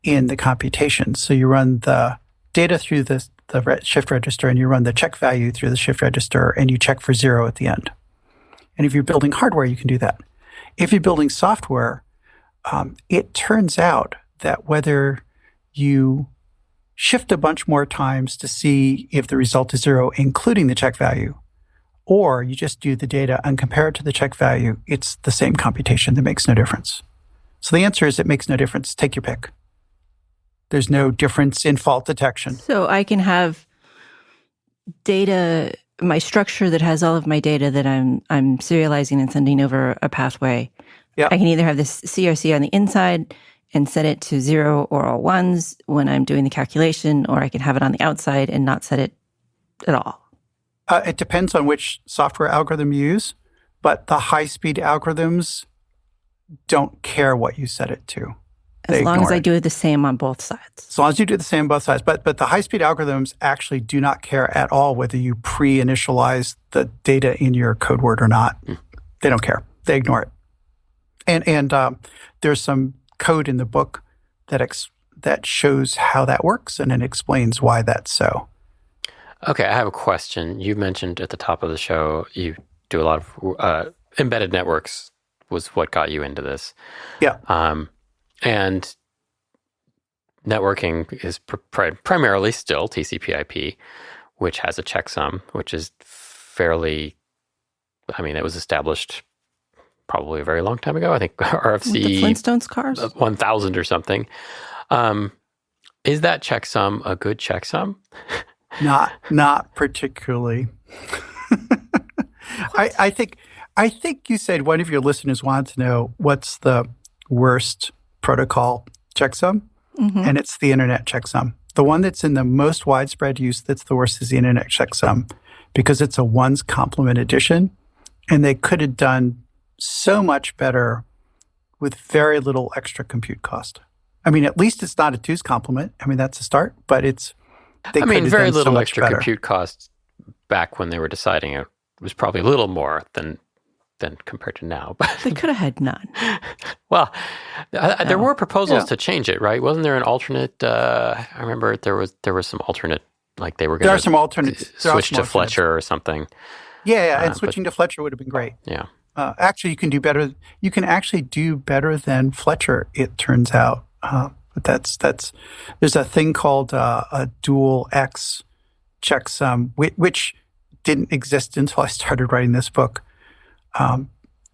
in the computation. So you run the data through the shift register, and you run the check value through the shift register, and you check for 0 at the end. And if you're building hardware, you can do that. If you're building software, it turns out that whether you shift a bunch more times to see if the result is 0, including the check value, or you just do the data and compare it to the check value, it's the same computation. That makes no difference. So the answer is it makes no difference. Take your pick. There's no difference in fault detection. So I can have data, my structure that has all of my data that I'm serializing and sending over a pathway. Yeah. I can either have this CRC on the inside and set it to 0 or all ones when I'm doing the calculation, or I can have it on the outside and not set it at all. It depends on which software algorithm you use, but the high-speed algorithms don't care what you set it to. As long as I do the same on both sides. As long as you do the same on both sides. But the high-speed algorithms actually do not care at all whether you pre-initialize the data in your code word or not. They don't care. They ignore it. And there's some code in the book that shows how that works, and it explains why that's so. Okay, I have a question. You mentioned at the top of the show you do a lot of embedded networks was what got you into this. Yeah. And networking is primarily still TCP/IP, which has a checksum, which is fairly, it was established probably a very long time ago. I think RFC... With the Flintstones cars? 1000 or something. Is that checksum a good checksum? Not particularly. I think you said one of your listeners wanted to know what's the worst protocol checksum, and it's the internet checksum. The one that's in the most widespread use that's the worst is the internet checksum, because it's a ones complement addition, and they could have done so much better with very little extra compute cost. At least it's not a twos complement. That's a start, but very little so extra compute cost back when they were deciding it was probably a little more than than compared to now. But they could have had none. Well, there were proposals to change it, right? Wasn't there an alternate? I remember there was some alternate, like they were going to some alternates. Switch to Fletcher or something. Yeah, and switching to Fletcher would have been great. Yeah. Actually, you can do better. You can actually do better than Fletcher, it turns out. But that's there's a thing called a dual X checksum, which didn't exist until I started writing this book. Let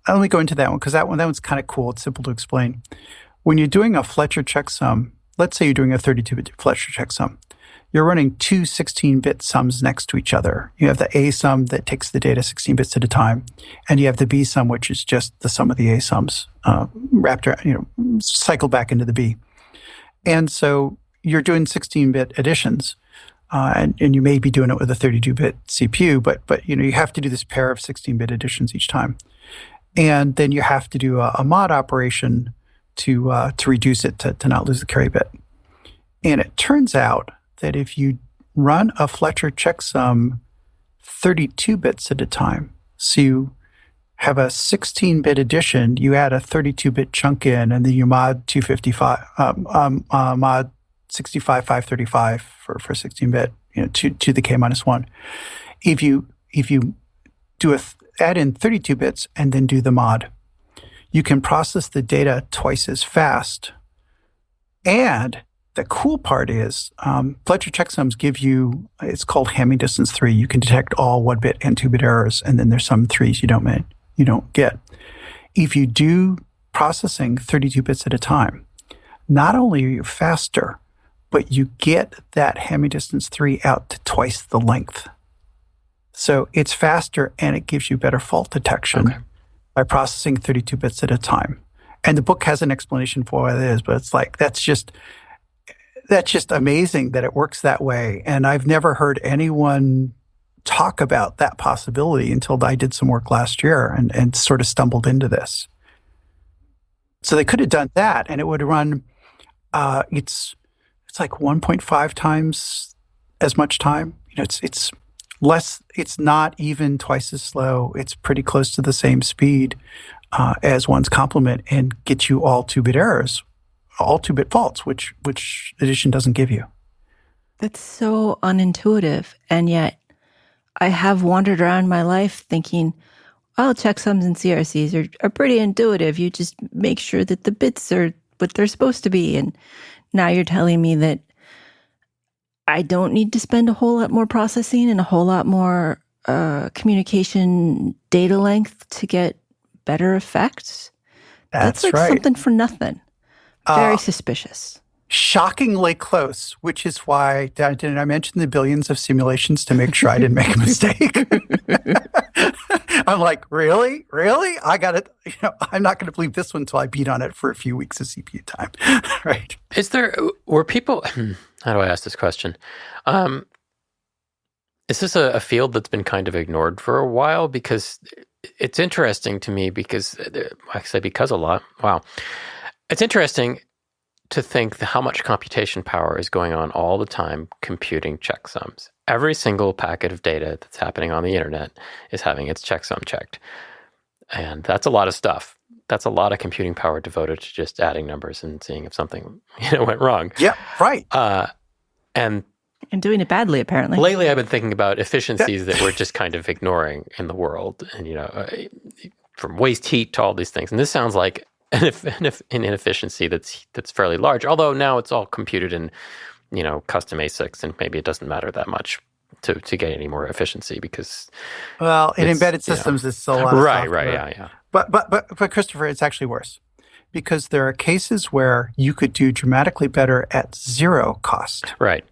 me go into that one because that one's kind of cool. It's simple to explain. When you're doing a Fletcher checksum, let's say you're doing a 32-bit Fletcher checksum, you're running two 16-bit sums next to each other. You have the A sum that takes the data 16 bits at a time, and you have the B sum, which is just the sum of the A sums wrapped around, cycled back into the B. And so you're doing 16-bit additions, and you may be doing it with a 32-bit CPU, but you have to do this pair of 16-bit additions each time. And then you have to do a mod operation to reduce it to not lose the carry bit. And it turns out that if you run a Fletcher checksum 32 bits at a time, so you have a 16-bit addition, you add a 32-bit chunk in, and then you mod 255, mod 65,535 for 16-bit, to the k-1. If you do add in 32 bits and then do the mod, you can process the data twice as fast. And the cool part is Fletcher checksums give you, it's called Hamming distance 3. You can detect all 1-bit and 2-bit errors, and then there's some 3s you don't get. If you do processing 32 bits at a time, not only are you faster, but you get that Hamming distance 3 out to twice the length. So it's faster and it gives you better fault detection by processing 32 bits at a time. And the book has an explanation for what it is, but it's like, that's just amazing that it works that way. And I've never heard anyone talk about that possibility until I did some work last year and sort of stumbled into this. So they could have done that and it would run, it's like 1.5 times as much time. It's less, it's not even twice as slow. It's pretty close to the same speed as one's complement and gets you all 2-bit errors, all 2-bit faults, which addition doesn't give you. That's so unintuitive. And yet I have wandered around my life thinking, checksums and CRCs are pretty intuitive. You just make sure that the bits are what they're supposed to be. And now you're telling me that I don't need to spend a whole lot more processing and a whole lot more communication data length to get better effects. That's like something for nothing. Very suspicious. Shockingly close, which is why didn't I mention the billions of simulations to make sure I didn't make a mistake? I'm like, really? I got it. I'm not going to believe this one until I beat on it for a few weeks of CPU time, right? Were people? How do I ask this question? Is this a field that's been kind of ignored for a while? Because it's interesting to me because I say because a lot. Wow, it's interesting to think how much computation power is going on all the time computing checksums. Every single packet of data that's happening on the internet is having its checksum checked. And that's a lot of stuff. That's a lot of computing power devoted to just adding numbers and seeing if something went wrong. Yeah, right. And doing it badly, apparently. Lately, I've been thinking about efficiencies that we're just kind of ignoring in the world. And, from waste heat to all these things. And this sounds like an inefficiency that's fairly large, although now it's all computed in, custom ASICs, and maybe it doesn't matter that much to get any more efficiency because... Well, in embedded systems, it's still a lot of Right, yeah. But Christopher, it's actually worse because there are cases where you could do dramatically better at zero cost. Right.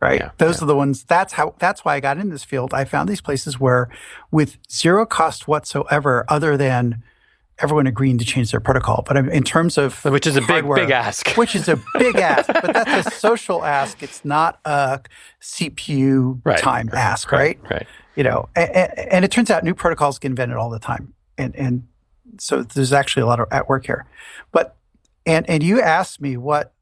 Yeah, those are the ones. That's why I got in this field. I found these places where with zero cost whatsoever, other than everyone agreeing to change their protocol. But in terms of which is a hardware, big ask. Which is a big ask. But that's a social ask. It's not a CPU time ask, right? Right. And it turns out new protocols get invented all the time. And so there's actually a lot at work here. But and you asked me what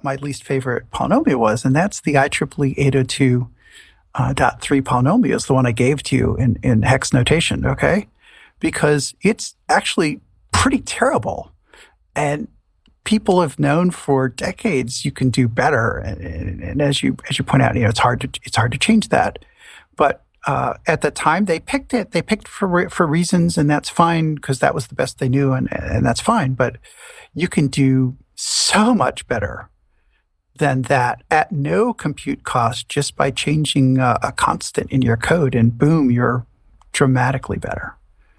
my least favorite polynomial was, and that's the IEEE 802.3 polynomial is the one I gave to you in hex notation, okay? because it's actually pretty terrible. And people have known for decades you can do better. And as you point out, it's hard to change that. But at the time they picked it. They picked for reasons, and that's fine because that was the best they knew, and that's fine. But you can do so much better than that at no compute cost just by changing a constant in your code, and boom, you're dramatically better.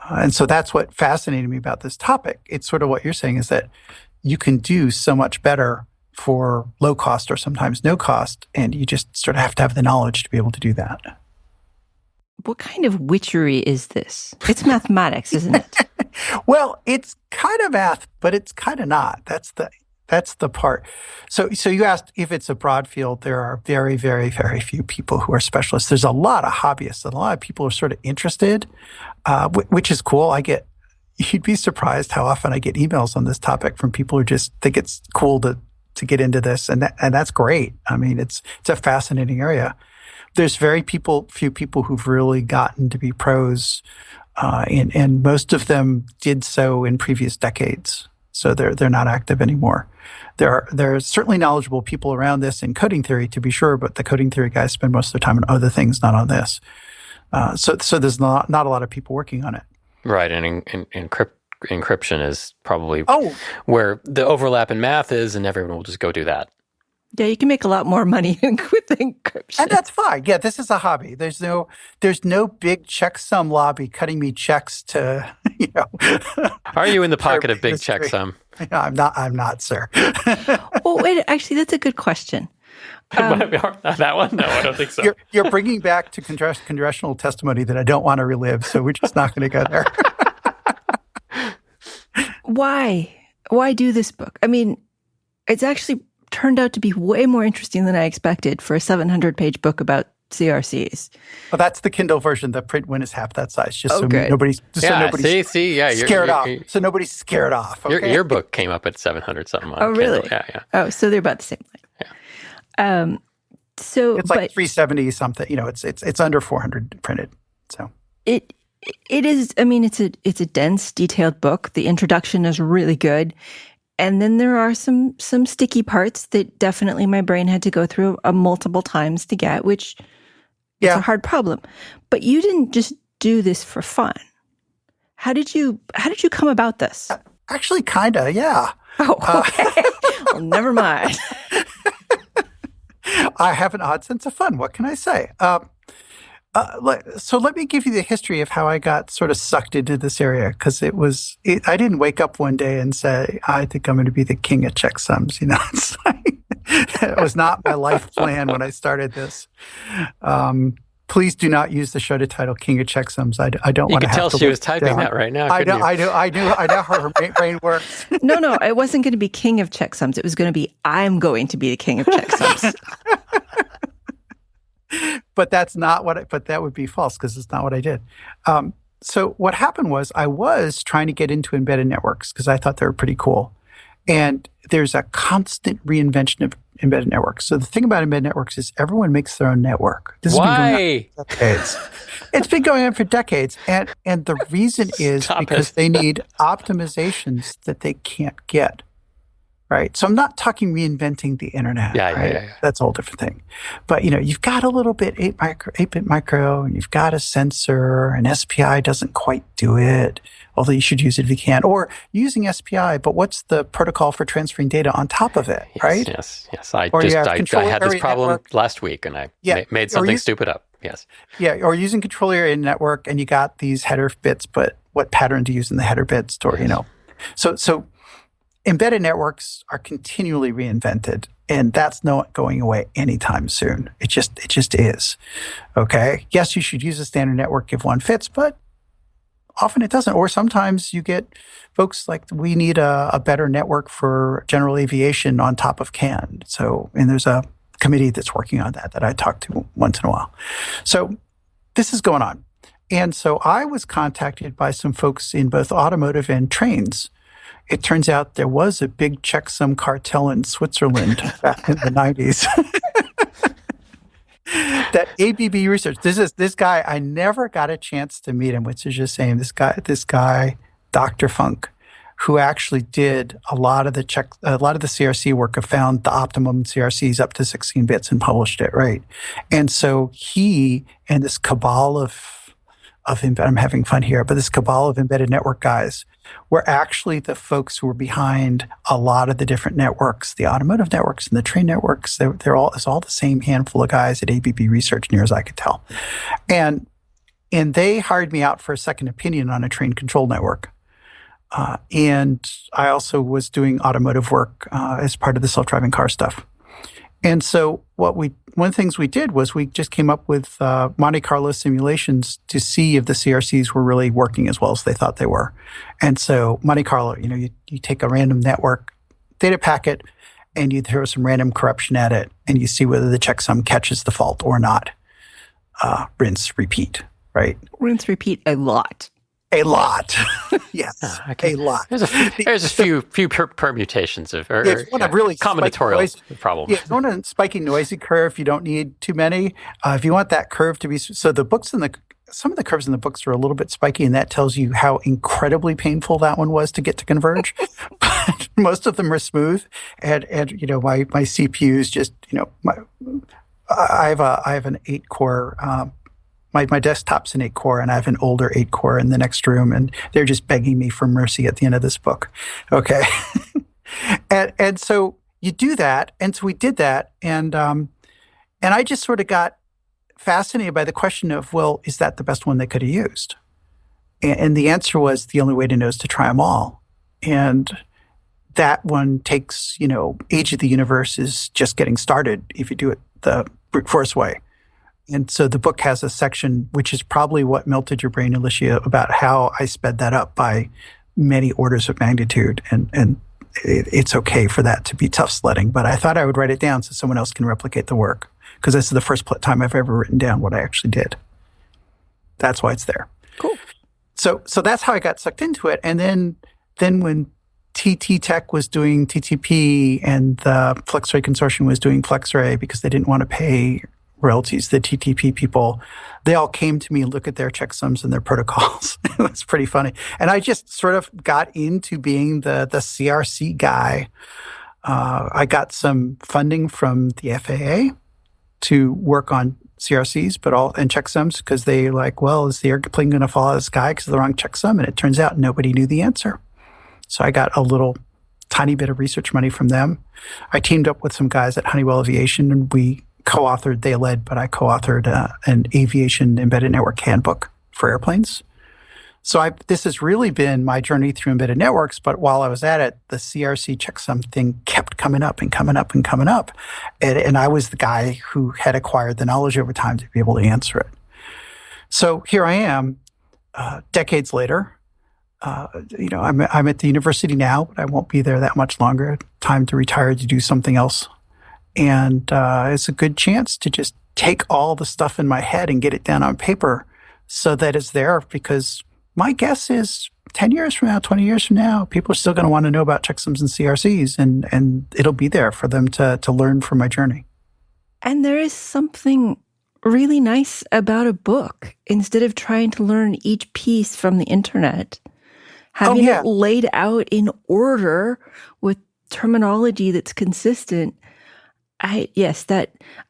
And so that's what fascinated me about this topic. It's sort of what you're saying is that you can do so much better for low cost or sometimes no cost, and you just sort of have to have the knowledge to be able to do that. What kind of witchery is this? It's mathematics, isn't it? Well, it's kind of math, but it's kind of not. That's the part. So you asked if it's a broad field. There are very, very, very few people who are specialists. There's a lot of hobbyists, and a lot of people are sort of interested, which is cool. You'd be surprised how often I get emails on this topic from people who just think it's cool to get into this, and that's great. I mean, it's a fascinating area. There's few people who've really gotten to be pros, and most of them did so in previous decades. So they're not active anymore. There are certainly knowledgeable people around this in coding theory, to be sure, but the coding theory guys spend most of their time on other things, not on this. So there's not a lot of people working on it. Right, and encryption is probably where the overlap in math is, and everyone will just go do that. Yeah, you can make a lot more money with encryption. And that's fine. Yeah, this is a hobby. There's no big checksum lobby cutting me checks to, Are you in the pocket of big checksum? No, I'm not, sir. Oh, wait, actually, that's a good question. That one? No, I don't think so. You're bringing back to congressional testimony that I don't want to relive, so we're just not going to go there. Why? Why do this book? I mean, it's actually turned out to be way more interesting than I expected for a 700-page book about CRCs. Well, that's the Kindle version. The print one is half that size, just so good. nobody's scared off. So nobody's scared off. Okay? Your book came up at 700 something. Oh, really? Kindle. Yeah. Oh, so they're about the same length. Yeah. So it's like 370 something. It's under 400 printed. So it is. I mean, it's a dense, detailed book. The introduction is really good. And then there are some sticky parts that definitely my brain had to go through multiple times to get, which is a hard problem. But you didn't just do this for fun. How did you come about this? Actually, kinda, yeah. Oh, okay. Well, never mind. I have an odd sense of fun. What can I say? So let me give you the history of how I got sort of sucked into this area, because I didn't wake up one day and say, I think I'm going to be the king of checksums. It's like, it was not my life plan when I started this. Please do not use the show title "King of Checksums." I don't want to have to. You can tell she was typing that right now. I know how her brain works. No, it wasn't going to be king of checksums. It was going to be, I'm going to be the king of checksums. But that's not but that would be false because it's not what I did. So what happened was I was trying to get into embedded networks because I thought they were pretty cool. And there's a constant reinvention of embedded networks. So the thing about embedded networks is everyone makes their own network. This Why? Has been going on for decades. It's been going on for decades. And the reason is because they need optimizations that they can't get. Right. So I'm not talking reinventing the internet. Yeah. That's a whole different thing. But, you've got a little bit 8-bit micro, and you've got a sensor, and SPI doesn't quite do it, although you should use it if you can. Or using SPI, but what's the protocol for transferring data on top of it, right? Yes. I had this problem last week, and I made something stupid up. Yes. Yeah, or using control area network, and you got these header bits, but what pattern to use in the header bits, or, So embedded networks are continually reinvented, and that's not going away anytime soon. It just is. Okay? Yes, you should use a standard network if one fits, but often it doesn't. Or sometimes you get folks like, we need a better network for general aviation on top of CAN. And there's a committee that's working on that I talk to once in a while. So this is going on. And so I was contacted by some folks in both automotive and trains. It turns out there was a big checksum cartel in Switzerland back in the 90s. that ABB research. This guy. I never got a chance to meet him, which is just saying this guy, Dr. Funk, who actually did a lot of the CRC work, have found the optimum CRCs up to 16 bits and published it, right? And so he and this cabal of I'm having fun here, but this cabal of embedded network guys were actually the folks who were behind a lot of the different networks, the automotive networks and the train networks. It's all the same handful of guys at ABB Research, near as I could tell. And they hired me out for a second opinion on a train control network. And I also was doing automotive work as part of the self-driving car stuff. And so one of the things we did was we just came up with Monte Carlo simulations to see if the CRCs were really working as well as they thought they were. And so Monte Carlo, you take a random network data packet and you throw some random corruption at it and you see whether the checksum catches the fault or not. Rinse, repeat, right? Rinse, repeat a lot. A lot. Yes, a lot. There's a few permutations of really combinatorial problems. Yeah, if you want a spiky, noisy curve, you don't need too many. If you want that curve to be so, some of the curves in the books are a little bit spiky, and that tells you how incredibly painful that one was to get to converge. But most of them are smooth, and my CPUs just I have an 8-core. My desktop's an 8-core, and I have an older 8-core in the next room, and they're just begging me for mercy at the end of this book. Okay. and so you do that. And so we did that. And I just sort of got fascinated by the question of, well, is that the best one they could have used? And the answer was the only way to know is to try them all. And that one takes, Age of the Universe is just getting started if you do it the brute force way. And so the book has a section, which is probably what melted your brain, Alicia, about how I sped that up by many orders of magnitude. And it's okay for that to be tough sledding. But I thought I would write it down so someone else can replicate the work, because this is the first time I've ever written down what I actually did. That's why it's there. Cool. So that's how I got sucked into it. And then when TT Tech was doing TTP and the FlexRay Consortium was doing FlexRay because they didn't want to pay royalties, the TTP people, they all came to me and look at their checksums and their protocols. That's pretty funny. And I just sort of got into being the CRC guy. I got some funding from the FAA to work on CRCs, and checksums, because they is the airplane going to fall out of the sky because of the wrong checksum? And it turns out nobody knew the answer. So I got a little tiny bit of research money from them. I teamed up with some guys at Honeywell Aviation, and we co-authored, they led, but I co-authored an aviation embedded network handbook for airplanes. So this has really been my journey through embedded networks, but while I was at it, the CRC checksum thing kept coming up and coming up and coming up. And I was the guy who had acquired the knowledge over time to be able to answer it. So here I am, decades later. I'm at the university now, but I won't be there that much longer. Time to retire to do something else. And it's a good chance to just take all the stuff in my head and get it down on paper so that it's there, because my guess is 10 years from now, 20 years from now, people are still going to want to know about checksums and CRCs, and it'll be there for them to learn from my journey. And there is something really nice about a book. Instead of trying to learn each piece from the internet, having it laid out in order with terminology that's consistent. I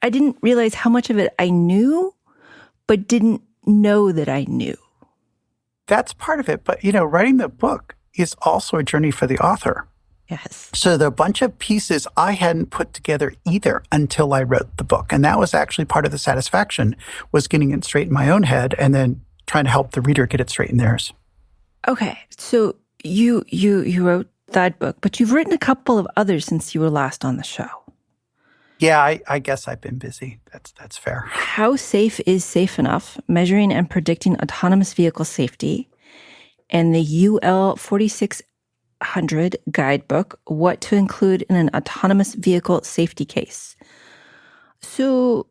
didn't realize how much of it I knew, but didn't know that I knew. That's part of it. But, writing the book is also a journey for the author. Yes. So there are a bunch of pieces I hadn't put together either until I wrote the book. And that was actually part of the satisfaction, was getting it straight in my own head and then trying to help the reader get it straight in theirs. Okay. So you wrote that book, but you've written a couple of others since you were last on the show. Yeah, I guess I've been busy. That's fair. How Safe is Safe Enough? Measuring and Predicting Autonomous Vehicle Safety, and the UL 4600 Guidebook, What to Include in an Autonomous Vehicle Safety Case. So,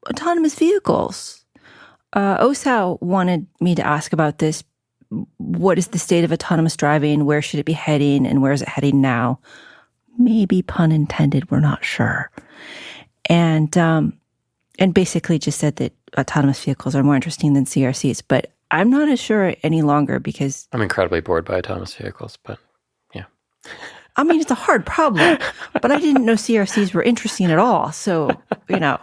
autonomous vehicles. OSAO wanted me to ask about this. What is the state of autonomous driving? Where should it be heading? And where is it heading now? Maybe pun intended, we're not sure. And and basically just said that autonomous vehicles are more interesting than CRCs. But I'm not as sure any longer because... I'm incredibly bored by autonomous vehicles, but yeah. I mean, it's a hard problem, but I didn't know CRCs were interesting at all. So, Well,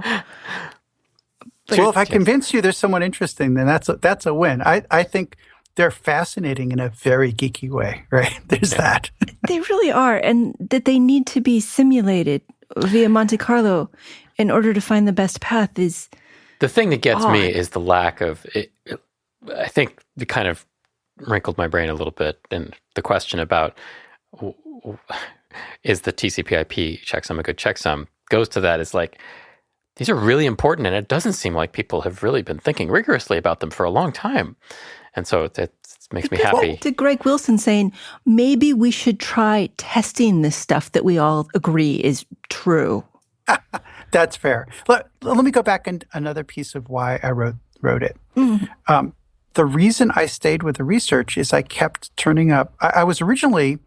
if I convince you there's someone interesting, then that's a win. I think they're fascinating in a very geeky way, right? There's that. They really are, and that they need to be simulated via Monte Carlo in order to find the best path is... The thing that gets me is the lack of... I think it kind of wrinkled my brain a little bit, and the question about is the TCP/IP checksum a good checksum goes to that. Is like, these are really important, and it doesn't seem like people have really been thinking rigorously about them for a long time. And so it makes me happy. To Greg Wilson saying, maybe we should try testing this stuff that we all agree is true. That's fair. Let me go back and another piece of why I wrote it. Mm-hmm. The reason I stayed with the research is I kept turning up. I was originally,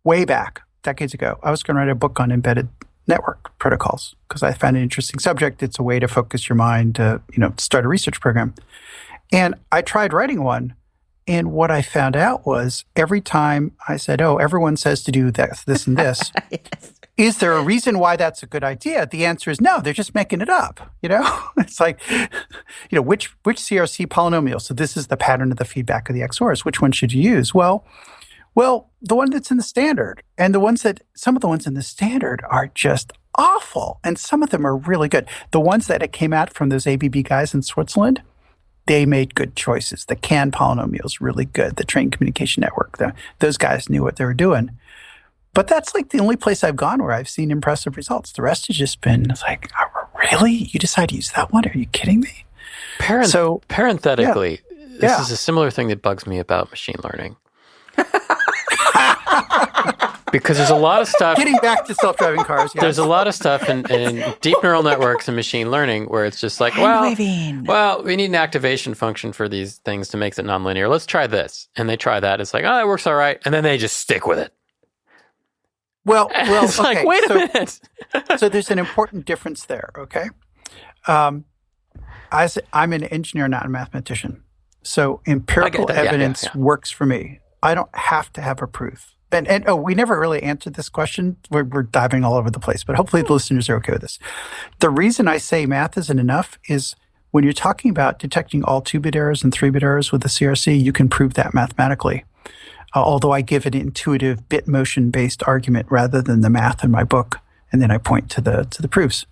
way back, decades ago, I was going to write a book on embedded network protocols because I found it an interesting subject. It's a way to focus your mind to, start a research program. And I tried writing one. And what I found out was every time I said, everyone says to do this and this, yes. Is there a reason why that's a good idea? The answer is no, they're just making it up. It's like, which CRC polynomial? So this is the pattern of the feedback of the XORs. Which one should you use? Well, the one that's in the standard, and some of the ones in the standard are just awful. And some of them are really good. The ones that came out from those ABB guys in Switzerland, they made good choices. The CAN polynomial is really good. The train communication network, those guys knew what they were doing. But that's like the only place I've gone where I've seen impressive results. The rest has just been like, really? You decide to use that one? Are you kidding me? Parenthetically, this is a similar thing that bugs me about machine learning. Because there's a lot of stuff... Getting back to self-driving cars, yes. There's a lot of stuff in deep neural networks and machine learning where it's just like, well, we need an activation function for these things to make it nonlinear. Let's try this. And they try that. It's like, that works all right. And then they just stick with it. Well, it's okay. Like, wait a minute. So there's an important difference there, okay? I'm an engineer, not a mathematician. So empirical evidence works for me. I don't have to have a proof. And we never really answered this question. We're diving all over the place, but hopefully the listeners are okay with this. The reason I say math isn't enough is when you're talking about detecting all 2-bit errors and 3-bit errors with a CRC, you can prove that mathematically. Although I give an intuitive bit motion-based argument rather than the math in my book, and then I point to the proofs.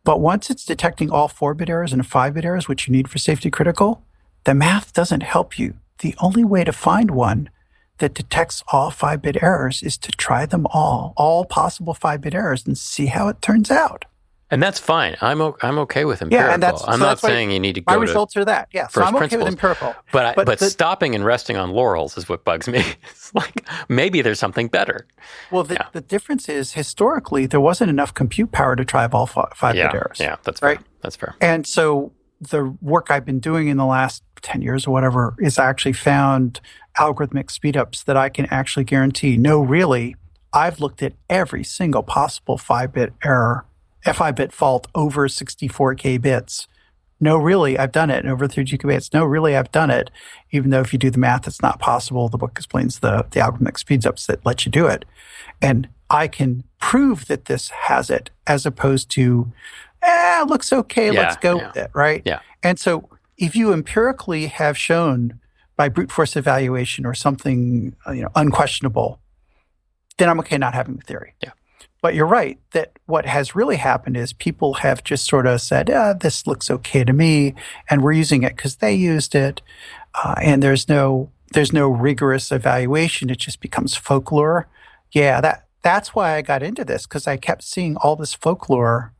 But once it's detecting all 4-bit errors and 5-bit errors, which you need for safety critical, the math doesn't help you. The only way to find one that detects all 5-bit errors is to try them all possible 5-bit errors, and see how it turns out. And that's fine. I'm okay with empirical. Yeah, and I'm not saying you need to go to... My results are that, yeah. So I'm okay with empirical. But stopping and resting on laurels is what bugs me. It's like, maybe there's something better. Well, the difference is, historically, there wasn't enough compute power to try all 5-bit errors. Yeah, that's fair. Right? That's fair. And so the work I've been doing in the last 10 years or whatever is I actually found algorithmic speedups that I can actually guarantee. No, really, I've looked at every single possible 5-bit error, FI-bit fault over 64K bits. No, really, I've done it. And over 3 gigabytes. No, really, I've done it. Even though if you do the math, it's not possible. The book explains the algorithmic speedups that let you do it. And I can prove that this has it, as opposed to, it looks okay, let's go with it, right? Yeah. And so if you empirically have shown by brute force evaluation or something unquestionable, then I'm okay not having the theory. Yeah. But you're right that what has really happened is people have just sort of said, this looks okay to me, and we're using it because they used it, and there's no rigorous evaluation. It just becomes folklore. Yeah, that's why I got into this, because I kept seeing all this folklore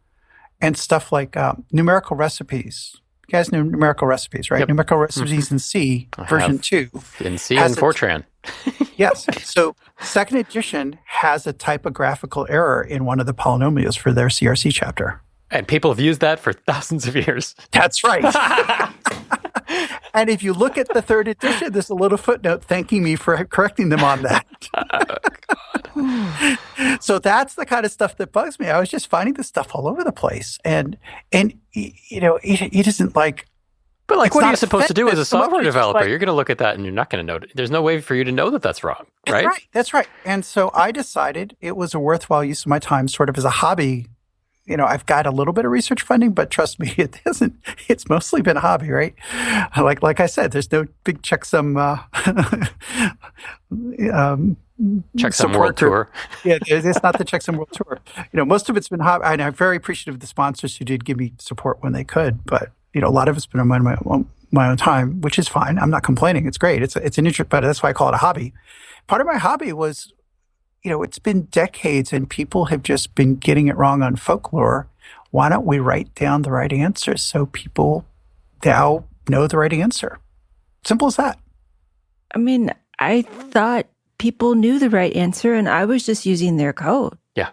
and stuff like numerical recipes. You guys know numerical recipes, right? Yep. Numerical recipes in C, version 2. In C and Fortran. Yes. So second edition has a typographical error in one of the polynomials for their CRC chapter. And people have used that for thousands of years. That's right. And if you look at the third edition, there's a little footnote thanking me for correcting them on that. So that's the kind of stuff that bugs me. I was just finding this stuff all over the place. And it isn't like... But like, what are you supposed to do as a software developer? Like, you're going to look at that and you're not going to know. There's no way for you to know that that's wrong, right? That's right. And so I decided it was a worthwhile use of my time, sort of as a hobby. I've got a little bit of research funding, but trust me, it isn't. It's mostly been a hobby, right? Like I said, there's no big checksum checksum world tour. Yeah, it's not the checksum world tour. Most of it's been hobby. And I'm very appreciative of the sponsors who did give me support when they could, but a lot of it's been on my own time, which is fine. I'm not complaining. It's great. It's an interest, but that's why I call it a hobby. Part of my hobby was, it's been decades and people have just been getting it wrong on folklore. Why don't we write down the right answers so people now know the right answer? Simple as that. I mean, I thought people knew the right answer and I was just using their code. Yeah,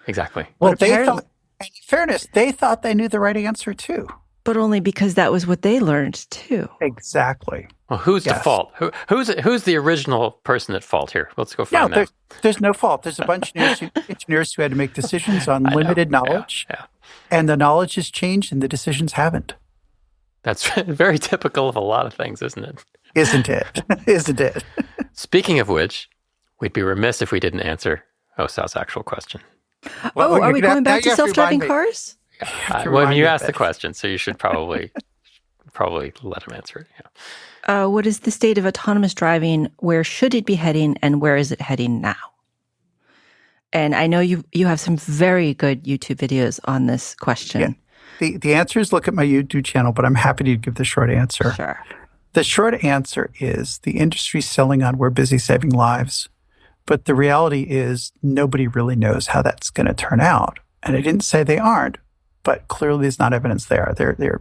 exactly. Well, they thought, in fairness, they thought they knew the right answer too. But only because that was what they learned too. Exactly. Well, who's to fault? Who's the original person at fault here? Let's go find that. There's no fault. There's a bunch of engineers who had to make decisions on limited knowledge. Yeah. And the knowledge has changed and the decisions haven't. That's very typical of a lot of things, isn't it? Isn't it? Isn't it? Speaking of which, we'd be remiss if we didn't answer Sal's actual question. Well, are we going back to self-driving cars? Well, you asked the question, so you should probably let him answer it. Yeah. What is the state of autonomous driving? Where should it be heading, and where is it heading now? And I know you have some very good YouTube videos on this question. Yeah. The answer is look at my YouTube channel, but I'm happy to give the short answer. Sure. The short answer is the industry's selling on we're busy saving lives, but the reality is nobody really knows how that's going to turn out. And I didn't say they aren't. But clearly there's not evidence there. They're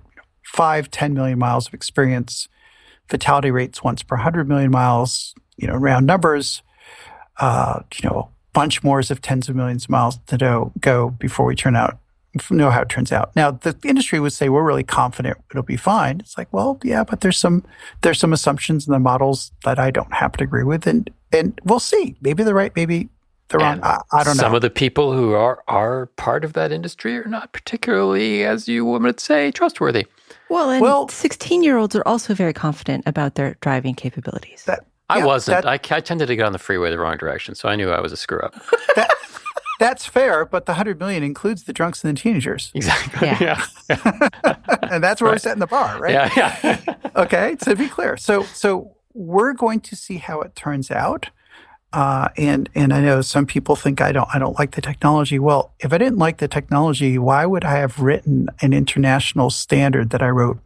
5-10 million miles of experience, fatality rates once per 100 million miles, round numbers, bunch more of tens of millions of miles to go before we know how it turns out. Now, the industry would say we're really confident it'll be fine. It's like, well, yeah, but there's some assumptions in the models that I don't happen to agree with, and we'll see. Maybe they're right, maybe they're wrong. I don't know. Some of the people who are part of that industry are not particularly, as you would say, trustworthy. Well, and 16-year-olds are also very confident about their driving capabilities. I wasn't. I tended to get on the freeway the wrong direction, so I knew I was a screw-up. That's fair, but the 100 million includes the drunks and the teenagers. Exactly. Yeah. And that's where we're setting the bar, right? Yeah. Okay, so to be clear. So we're going to see how it turns out. And I know some people think I don't like the technology. Well, if I didn't like the technology, why would I have written an international standard that I wrote?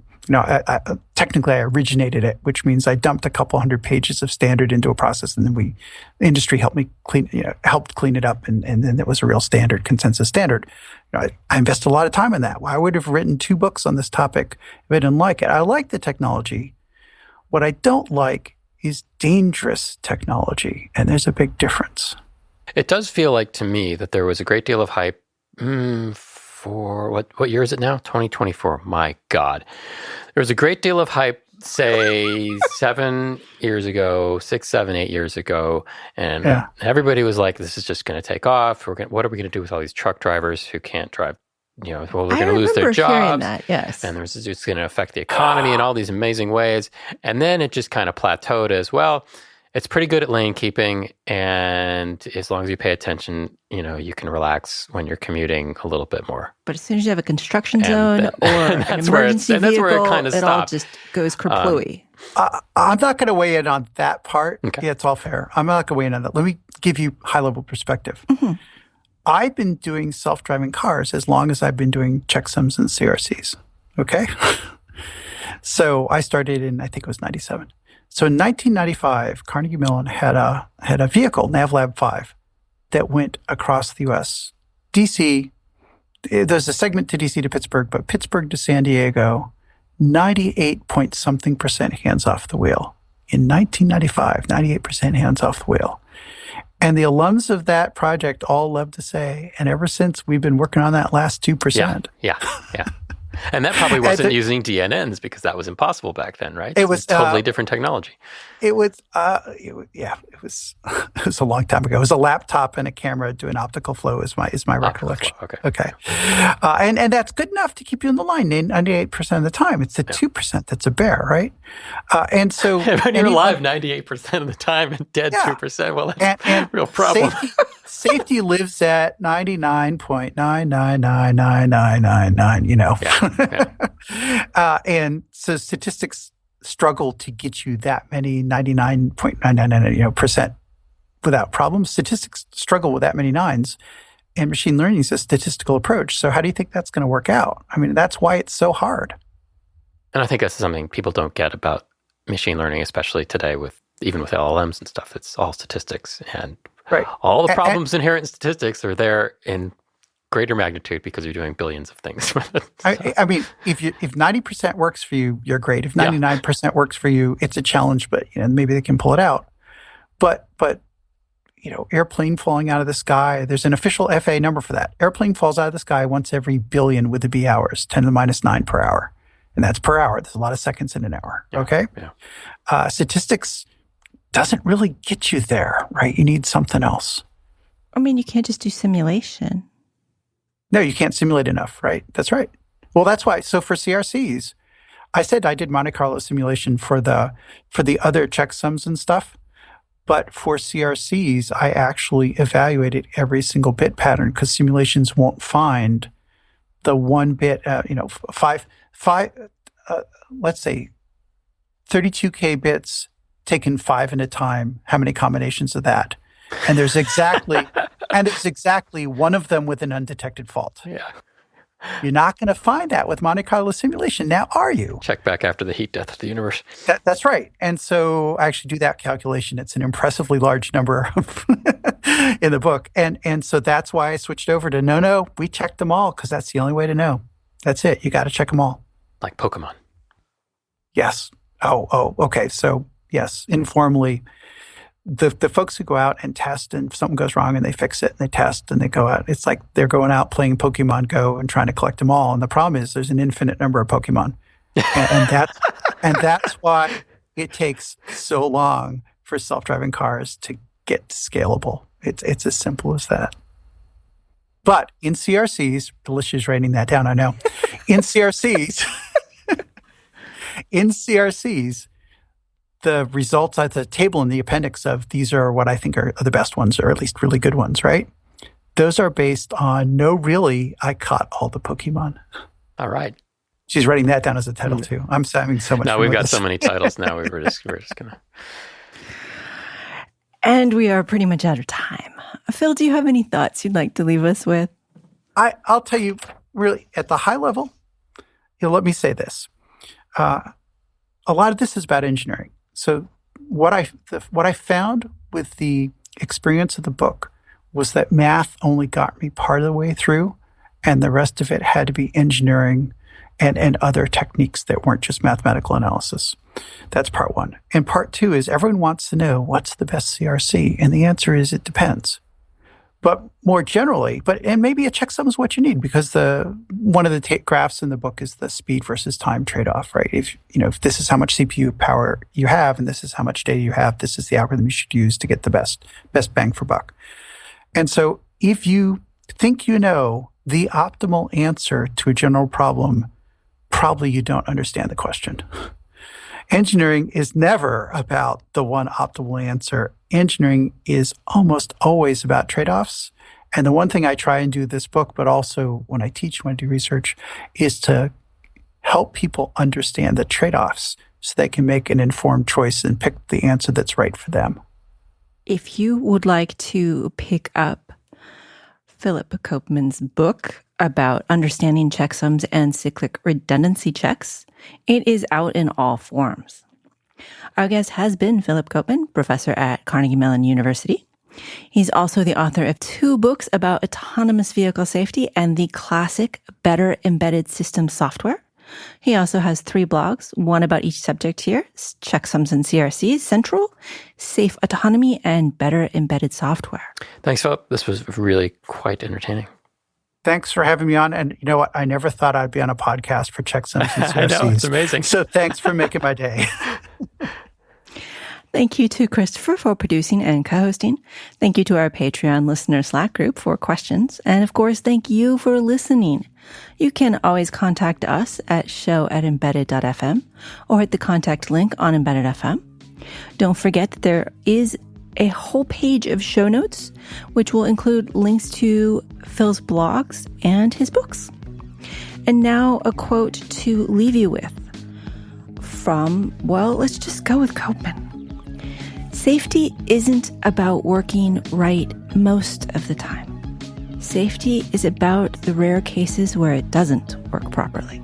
Technically I originated it, which means I dumped a couple hundred pages of standard into a process, and then the industry helped me clean it up, and then it was a real standard, consensus standard. I invested a lot of time in that. Well, I would have written 2 books on this topic if I didn't like it. I like the technology. What I don't like is dangerous technology, and there's a big difference. It does feel like to me that there was a great deal of hype for what year is it now? 2024. My God. There was a great deal of hype, say 7 years ago, 6, 7, 8 years ago, and everybody was like, this is just going to take off. What are we going to do with all these truck drivers who can't drive? We're going to lose their jobs. That, yes. And it's going to affect the economy in all these amazing ways. And then it just kind of plateaued as, well, it's pretty good at lane keeping. And as long as you pay attention, you can relax when you're commuting a little bit more. But as soon as you have a construction zone or an emergency vehicle, where it kind of stopped. All just goes kerplooey. I'm not going to weigh in on that part. Okay. Yeah, it's all fair. I'm not going to weigh in on that. Let me give you high-level perspective. Mm-hmm. I've been doing self-driving cars as long as I've been doing checksums and CRCs, okay? So I started in, I think it was 97. So in 1995, Carnegie Mellon had a vehicle, NavLab 5, that went across the U.S. DC, there's a segment to DC to Pittsburgh, but Pittsburgh to San Diego, 98-point-something% hands off the wheel. In 1995, 98% hands off the wheel. And the alums of that project all love to say, and ever since we've been working on that last 2%. Yeah. And that probably wasn't using DNNs because that was impossible back then, right? It was totally different technology. It was it was a long time ago. It was a laptop and a camera doing optical flow is my recollection. Okay. And that's good enough to keep you on the line 98% of the time. It's the 2% that's a bear, right? And so when you're alive 98% of the time and dead 2%, well, that's a real problem. Safety lives at 99.9999999, and so statistics struggle to get you that many 99.999% without problems. Statistics struggle with that many nines, and machine learning is a statistical approach. So how do you think that's going to work out? I mean, that's why it's so hard. And I think that's something people don't get about machine learning, especially today even with LLMs and stuff. It's all statistics, and all the problems inherent in statistics are there in greater magnitude because you're doing billions of things with it. So. I mean, if 90% works for you, you're great. If 99% works for you, it's a challenge, but maybe they can pull it out. But airplane falling out of the sky, there's an official FAA number for that. Airplane falls out of the sky once every billion with the B hours, 10 to the minus 9 per hour. And that's per hour. There's a lot of seconds in an hour, okay? Yeah. Statistics doesn't really get you there, right? You need something else. I mean, you can't just do simulation. No, you can't simulate enough, right? That's right. Well, that's why. So for CRCs, I said I did Monte Carlo simulation for the other checksums and stuff. But for CRCs, I actually evaluated every single bit pattern because simulations won't find the one bit, let's say 32K bits taken 5 at a time. How many combinations of that? And there's exactly one of them with an undetected fault. Yeah. You're not going to find that with Monte Carlo simulation. Now, are you? Check back after the heat death of the universe. That's right. And so I actually do that calculation. It's an impressively large number in the book. And so that's why I switched over to no, we checked them all because that's the only way to know. That's it. You got to check them all. Like Pokemon. Yes. Oh, okay. So yes, informally, the folks who go out and test and if something goes wrong and they fix it and they test and they go out, it's like they're going out playing Pokemon Go and trying to collect them all. And the problem is there's an infinite number of Pokemon. and that's why it takes so long for self-driving cars to get scalable. It's as simple as that. But in CRCs, Delicia's writing that down, I know. In CRCs, the results at the table in the appendix of these are what I think are the best ones, or at least really good ones, right? Those are based on, no, really, I caught all the Pokemon. All right. She's writing that down as a title, too. I'm having so much fun. No, we've got so many titles now. We're just going to... And we are pretty much out of time. Phil, do you have any thoughts you'd like to leave us with? I'll tell you, really, at the high level, let me say this. A lot of this is about engineering. So what I found with the experience of the book was that math only got me part of the way through, and the rest of it had to be engineering and other techniques that weren't just mathematical analysis. That's part one. And part two is everyone wants to know what's the best CRC, and the answer is it depends. But more generally, and maybe a checksum is what you need because one of the graphs in the book is the speed versus time trade-off, right? If this is how much CPU power you have and this is how much data you have, this is the algorithm you should use to get the best bang for buck. And so if you think you know the optimal answer to a general problem, probably you don't understand the question. Engineering is never about the one optimal answer. Engineering is almost always about trade-offs. And the one thing I try and do in this book, but also when I teach, when I do research, is to help people understand the trade-offs so they can make an informed choice and pick the answer that's right for them. If you would like to pick up Philip Koopman's book about understanding checksums and cyclic redundancy checks, it is out in all forms. Our guest has been Philip Koopman, professor at Carnegie Mellon University. He's also the author of 2 books about autonomous vehicle safety and the classic Better Embedded Systems software. He also has 3 blogs, one about each subject here, Checksums and CRCs, Central, Safe Autonomy, and Better Embedded Software. Thanks, Philip. This was really quite entertaining. Thanks for having me on. And you know what? I never thought I'd be on a podcast for checksums and CRCs. I know, it's amazing. So thanks for making my day. Thank you to Christopher for producing and co-hosting. Thank you to our Patreon listener Slack group for questions. And of course, thank you for listening. You can always contact us at show@embedded.fm or hit the contact link on Embedded FM. Don't forget that there is a whole page of show notes, which will include links to Phil's blogs and his books. And now a quote to leave you with from, well, let's just go with Koopman. Safety isn't about working right most of the time. Safety is about the rare cases where it doesn't work properly.